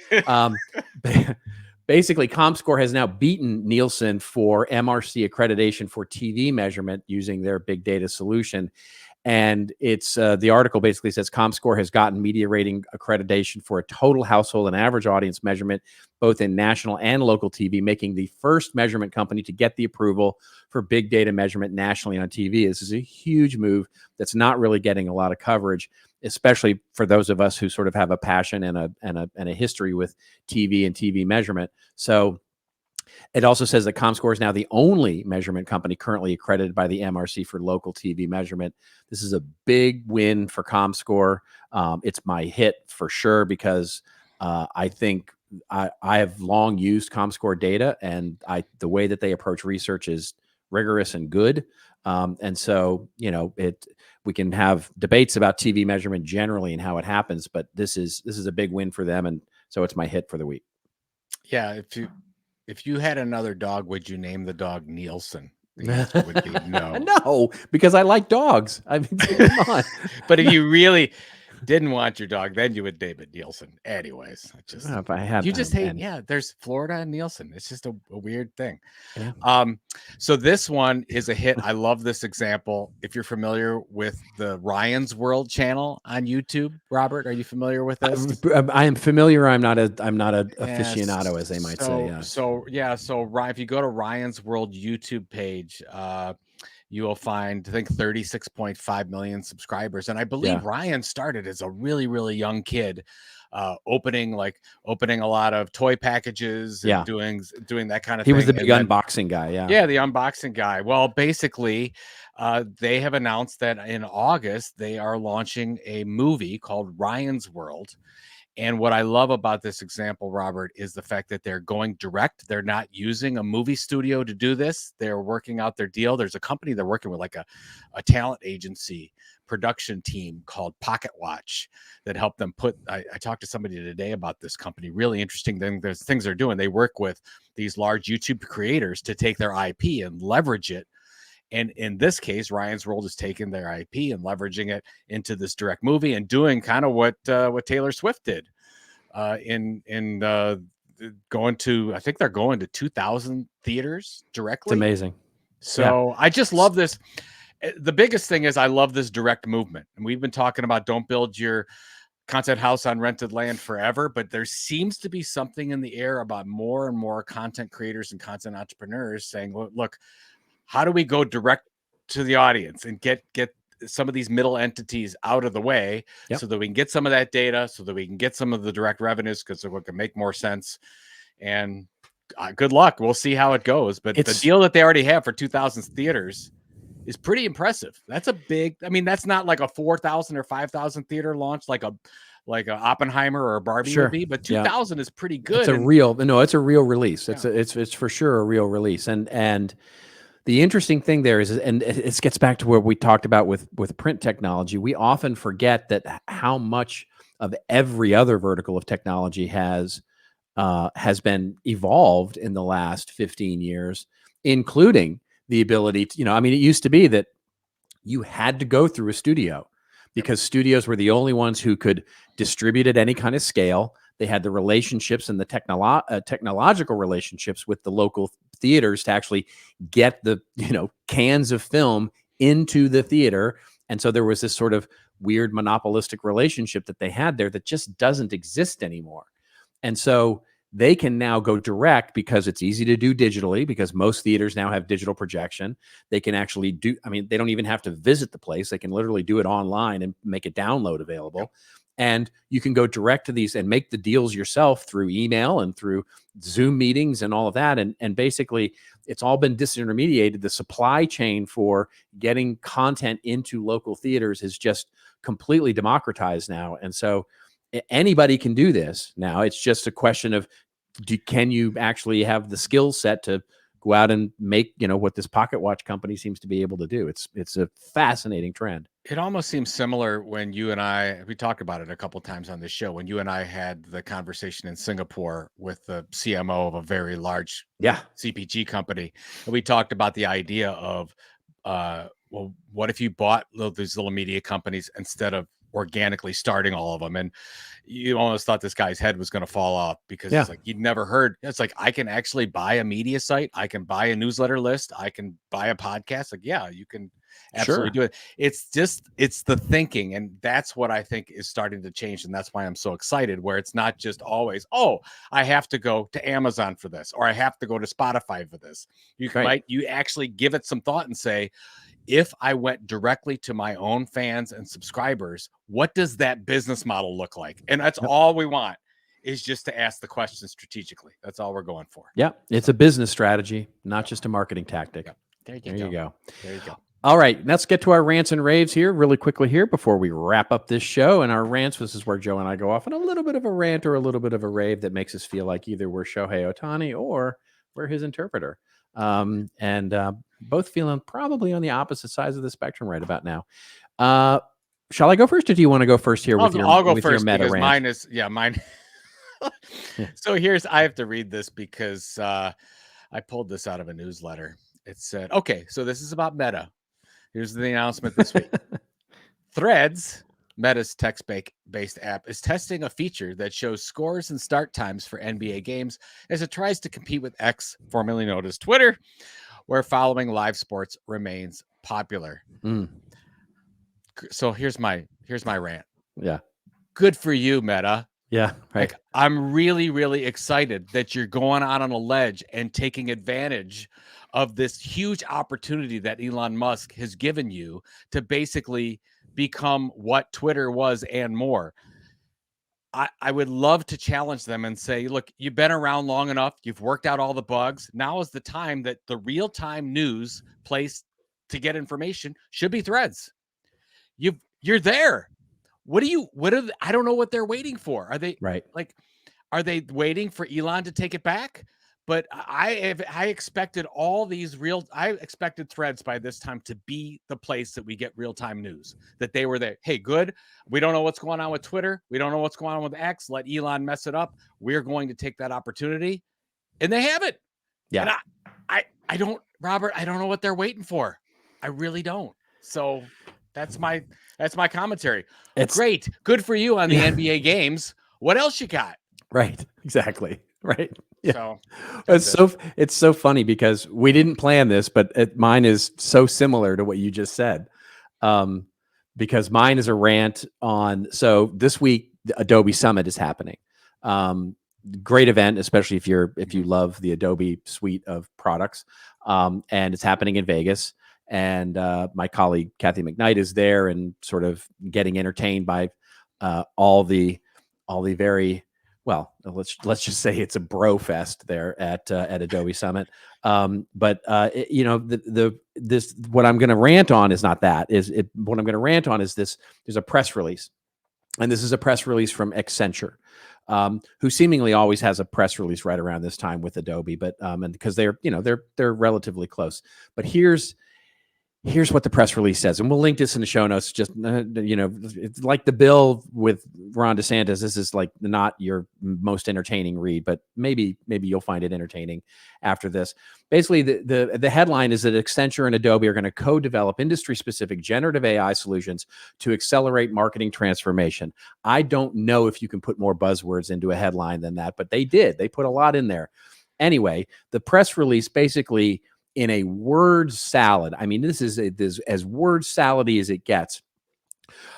Basically, Comscore has now beaten Nielsen for MRC accreditation for TV measurement using their big data solution. And it's the article basically says Comscore has gotten media rating accreditation for a total household and average audience measurement, both in national and local TV, making the first measurement company to get the approval for big data measurement nationally on TV. This is a huge move that's not really getting a lot of coverage, especially for those of us who sort of have a passion and a history with TV and TV measurement. So it also says that Comscore is now the only measurement company currently accredited by the MRC for local TV measurement. This is a big win for Comscore. It's my hit for sure because I think I have long used Comscore data, and the way that they approach research is rigorous and good. And so, we can have debates about TV measurement generally and how it happens, but this is a big win for them, and so it's my hit for the week. Yeah, if you had another dog, would you name the dog Nielsen? The answer would be no. No, because I like dogs. I mean, come on. But if you really didn't want your dog, then you would name it Nielsen. Anyways, if I had, there's Florida and Nielsen. It's just a weird thing. Yeah. So this one is a hit. I love this example. If you're familiar with the Ryan's World channel on YouTube, Robert, are you familiar with this? I am familiar. I'm not a aficionado, as they might say. Yeah. So if you go to Ryan's World YouTube page, you will find, I think, 36.5 million subscribers. And I believe Ryan started as a really, really young kid, opening a lot of toy packages and doing that kind of thing. He was the big unboxing guy. Yeah, the unboxing guy. Well, basically, they have announced that in August, they are launching a movie called Ryan's World. And what I love about this example, Robert, is the fact that they're going direct. They're not using a movie studio to do this. They're working out their deal. There's a company they're working with, like a talent agency production team called Pocket Watch, that helped them put. I talked to somebody today about this company. Really interesting thing. There's things they're doing. They work with these large YouTube creators to take their IP and leverage it. And in this case, Ryan's World is taking their IP and leveraging it into this direct movie and doing kind of what Taylor Swift did going to, I think they're going to 2,000 theaters directly. It's amazing. So I just love this. The biggest thing is I love this direct movement. And we've been talking about don't build your content house on rented land forever, but there seems to be something in the air about more and more content creators and content entrepreneurs saying, look, how do we go direct to the audience and get some of these middle entities out of the way so that we can get some of that data, so that we can get some of the direct revenues, because it can make more sense. And good luck. We'll see how it goes. But the deal that they already have for 2,000 theaters is pretty impressive. That's a big, that's not like a 4,000 or 5,000 theater launch like a Oppenheimer or a Barbie would be, but 2,000 is pretty good. It's a real release. It's for sure a real release. And the interesting thing there is, and it gets back to where we talked about with print technology, we often forget that how much of every other vertical of technology has been evolved in the last 15 years, including the ability to, it used to be that you had to go through a studio because studios were the only ones who could distribute at any kind of scale. They had the relationships and the technological relationships with the local theaters to actually get the cans of film into the theater. And so there was this sort of weird monopolistic relationship that they had there that just doesn't exist anymore. And so they can now go direct because it's easy to do digitally, because most theaters now have digital projection. They can actually do, I mean, they don't even have to visit the place. They can literally do it online and make a download available. And you can go direct to these and make the deals yourself through email and through Zoom meetings and all of that. And basically, it's all been disintermediated. The supply chain for getting content into local theaters is just completely democratized now. And so anybody can do this now. It's just a question of, can you actually have the skill set to go out and make, what this pocket watch company seems to be able to do? It's a fascinating trend. It almost seems similar when you and we talked about it a couple of times on this show, when you and I had the conversation in Singapore with the CMO of a very large CPG company. And we talked about the idea of, well, what if you bought these little media companies instead of organically starting all of them? And you almost thought this guy's head was going to fall off, because it's like, you'd never heard. It's like, I can actually buy a media site. I can buy a newsletter list. I can buy a podcast. Like, yeah, you can absolutely do it. It's the thinking. And that's what I think is starting to change. And that's why I'm so excited, where it's not just always, oh, I have to go to Amazon for this, or I have to go to Spotify for this. You actually give it some thought and say, if I went directly to my own fans and subscribers, what does that business model look like? And that's all we want, is just to ask the question strategically. That's all we're going for. Yeah. It's a business strategy, not just a marketing tactic. There you go. There you go. All right. Let's get to our rants and raves here really quickly here before we wrap up this show. And our rants, this is where Joe and I go off on a little bit of a rant or a little bit of a rave that makes us feel like either we're Shohei Ohtani or we're his interpreter. Both feeling probably on the opposite sides of the spectrum right about now. Shall I go first, or do you want to go first here? I'll go first, your meta because rant? mine. So I have to read this because I pulled this out of a newsletter. It said, okay, so this is about Meta. Here's the announcement this week. Threads, Meta's text-based app, is testing a feature that shows scores and start times for NBA games as it tries to compete with X, formerly known as Twitter, where following live sports remains popular. So here's my rant. Yeah. Good for you, Meta. Yeah. Right. Like, I'm really, really excited that you're going out on a ledge and taking advantage of this huge opportunity that Elon Musk has given you to basically become what Twitter was and more. I would love to challenge them and say, look, you've been around long enough. You've worked out all the bugs. Now is the time that the real-time news place to get information should be Threads. You're there. I don't know what they're waiting for. Are they are they waiting for Elon to take it back? But I expected I expected Threads by this time to be the place that we get real-time news, that they were there. Hey, good. We don't know what's going on with Twitter. We don't know what's going on with X. Let Elon mess it up. We're going to take that opportunity. And they have it. Yeah. And I don't, Robert, I don't know what they're waiting for. I really don't. So that's my commentary. It's great. Good for you on the NBA games. What else you got? Right. Exactly. Right. Yeah. So it's so funny because we didn't plan this, but mine is so similar to what you just said. Because mine is a rant on, so this week, the Adobe Summit is happening. Great event, especially if you love the Adobe suite of products. And it's happening in Vegas. And my colleague Kathy McKnight is there and sort of getting entertained by all the very, well, let's just say it's a bro fest there at Adobe Summit. But what I'm going to rant on is not that. What I'm going to rant on is this. There's a press release, and this is a press release from Accenture, who seemingly always has a press release right around this time with Adobe, but and because they're relatively close. But here's what the press release says, and we'll link this in the show notes. Just it's like the bill with Ron DeSantis. This is like not your most entertaining read, but maybe you'll find it entertaining after this. Basically, the headline is that Accenture and Adobe are going to co-develop industry-specific generative AI solutions to accelerate marketing transformation. I don't know if you can put more buzzwords into a headline than that, but they did. They put a lot in there. Anyway, the press release basically, in a word salad, I mean, this is as word salady as it gets,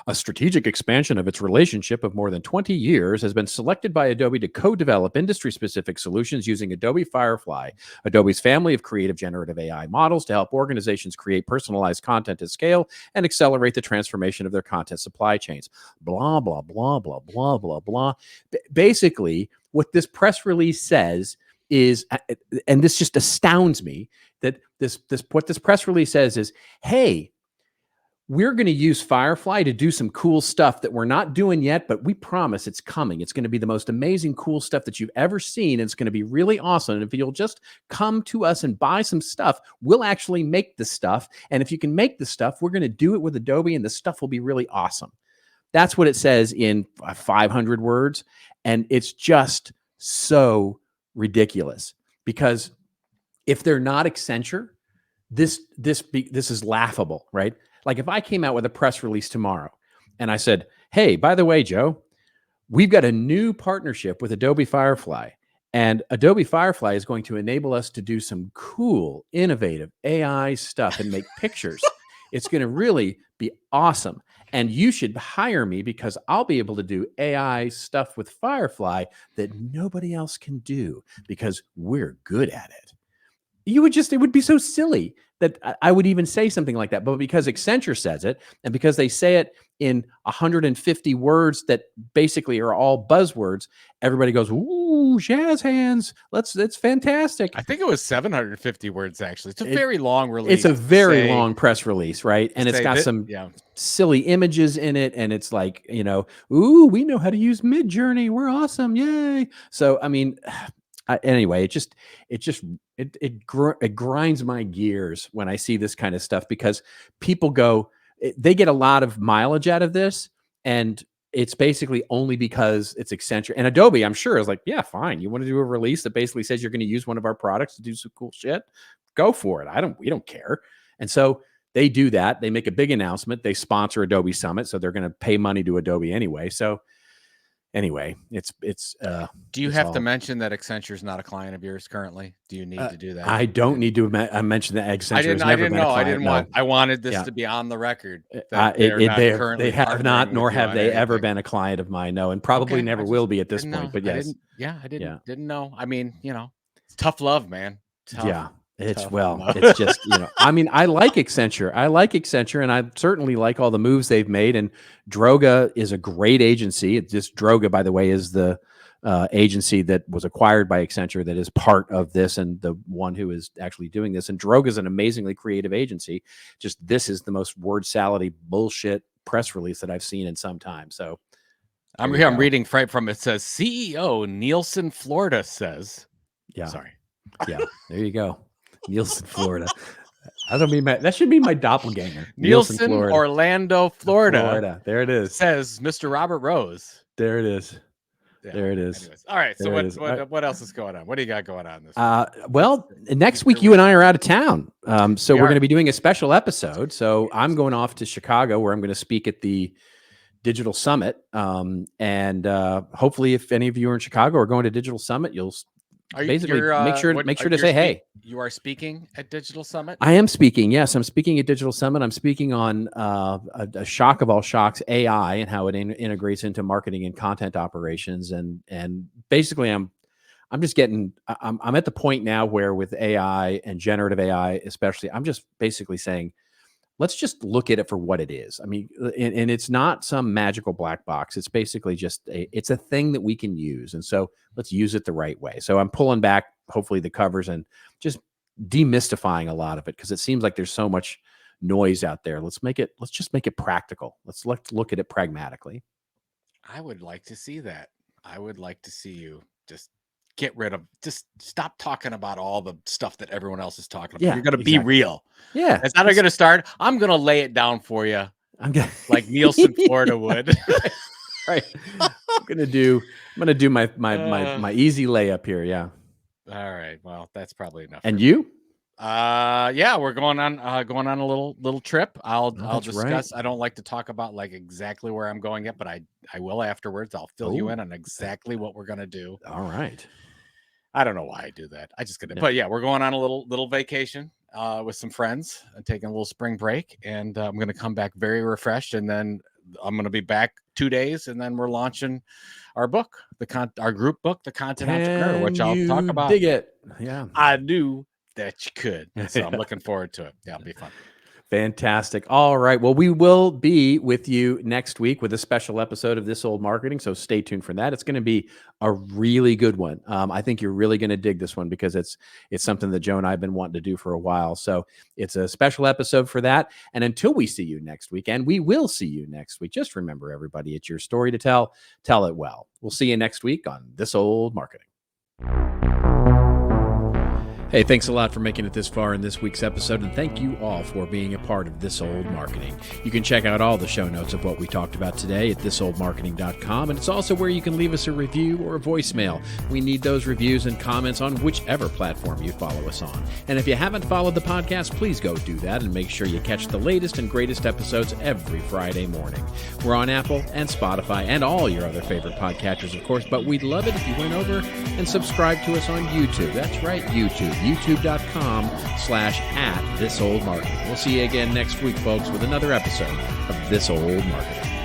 A strategic expansion of its relationship of more than 20 years has been selected by Adobe to co-develop industry-specific solutions using Adobe Firefly, Adobe's family of creative generative AI models to help organizations create personalized content at scale and accelerate the transformation of their content supply chains. Blah, blah, blah, blah, blah, blah, blah. Basically, what this press release says is, and this just astounds me, that what this press release says is, hey, we're going to use Firefly to do some cool stuff that we're not doing yet, but we promise it's coming. It's going to be the most amazing, cool stuff that you've ever seen. And it's going to be really awesome. And if you'll just come to us and buy some stuff, we'll actually make the stuff. And if you can make the stuff, we're going to do it with Adobe and the stuff will be really awesome. That's what it says in 500 words. And it's just so ridiculous, because if they're not Accenture, this is laughable, right? Like if I came out with a press release tomorrow and I said, hey, by the way, Joe, we've got a new partnership with Adobe Firefly, and Adobe Firefly is going to enable us to do some cool, innovative AI stuff and make pictures. It's going to really be awesome. And you should hire me because I'll be able to do AI stuff with Firefly that nobody else can do because we're good at it. It would be so silly that I would even say something like that. But because Accenture says it, and because they say it in 150 words that basically are all buzzwords, everybody goes, ooh, jazz hands. That's fantastic. I think it was 750 words, actually. It's a very long release. It's a very long press release, right? And it's got some yeah, silly images in it. And it's like, ooh, we know how to use Midjourney. We're awesome. Yay. So, I mean, anyway, it grinds my gears when I see this kind of stuff, because people they get a lot of mileage out of this, and it's basically only because it's Accenture. And Adobe, I'm sure, is like, yeah, fine. You want to do a release that basically says you're going to use one of our products to do some cool shit? Go for it. We don't care. And so they do that. They make a big announcement. They sponsor Adobe Summit, so they're going to pay money to Adobe anyway. So anyway, do you have to mention that Accenture is not a client of yours currently? Do you need to do that? I don't need to mention that Accenture I didn't know. I wanted this to be on the record. They have not, nor have they ever been a client of mine. No, and probably never will be at this point. But yes, I didn't know. I mean, it's tough love, man. It's just, I mean, I like Accenture, and I certainly like all the moves they've made. And Droga is a great agency. Droga, by the way, is the agency that was acquired by Accenture that is part of this, and the one who is actually doing this. And Droga is an amazingly creative agency. Just this is the most word salady bullshit press release that I've seen in some time. So I'm reading right from it. Says CEO Nielsen, Florida says. Yeah. Sorry. Yeah. There you go. Nielsen, Florida. That should be my doppelganger. Nielsen, Florida. Orlando, Florida. There it is. Says Mr. Robert Rose. There it is. Yeah. There it is. Anyways. All right. So what else is going on? What do you got going on this week? Well, next week you and I are out of town. So we're going to be doing a special episode. So I'm going off to Chicago, where I'm going to speak at the Digital Summit. And hopefully, if any of you are in Chicago or going to Digital Summit, you'll basically make sure to say hey. You are speaking at Digital Summit? I am speaking. Yes, I'm speaking at Digital Summit. I'm speaking on a shock of all shocks, AI, and how it integrates into marketing and content operations. And basically, I'm at the point now where, with AI and generative AI, especially, I'm just basically saying, let's just look at it for what it is. I mean, and it's not some magical black box. It's basically just it's a thing that we can use. And so let's use it the right way. So I'm pulling back, hopefully, the covers and just demystifying a lot of it, because it seems like there's so much noise out there. Let's just make it practical. Let's look at it pragmatically. I would like to see that. I would like to see you just stop talking about all the stuff that everyone else is talking about. Yeah, you're going to be real. Yeah. That's how they're going to start. I'm going to lay it down for you. Like Nielsen, Florida would. Right. I'm going to do my easy layup here. Yeah. All right. Well, that's probably enough. And you? Yeah, we're going on a little trip. I'll discuss. Right. I don't like to talk about like exactly where I'm going yet, but I will afterwards. I'll fill you in on exactly what we're going to do. All right. I don't know why I do that. I just gonna, but yeah, we're going on a little vacation with some friends and taking a little spring break, and I'm gonna come back very refreshed. And then I'm going to be back 2 days, and then we're launching our book, our group book, The Content Entrepreneur, which I'll talk about. Dig it. Yeah. I knew that you could. So I'm looking forward to it. Yeah, it'll be fun. Fantastic. All right. Well, we will be with you next week with a special episode of This Old Marketing. So stay tuned for that. It's going to be a really good one. I think you're really going to dig this one because it's something that Joe and I have been wanting to do for a while. So it's a special episode for that. And until we see you next week, and we will see you next week, just remember, everybody, it's your story to tell. Tell it well. We'll see you next week on This Old Marketing. Hey, thanks a lot for making it this far in this week's episode, and thank you all for being a part of This Old Marketing. You can check out all the show notes of what we talked about today at thisoldmarketing.com, and it's also where you can leave us a review or a voicemail. We need those reviews and comments on whichever platform you follow us on. And if you haven't followed the podcast, please go do that and make sure you catch the latest and greatest episodes every Friday morning. We're on Apple and Spotify and all your other favorite podcatchers, of course, but we'd love it if you went over and subscribe to us on YouTube. That's right, YouTube. youtube.com/@thisoldmarketing. We'll see you again next week, folks, with another episode of This Old Marketing.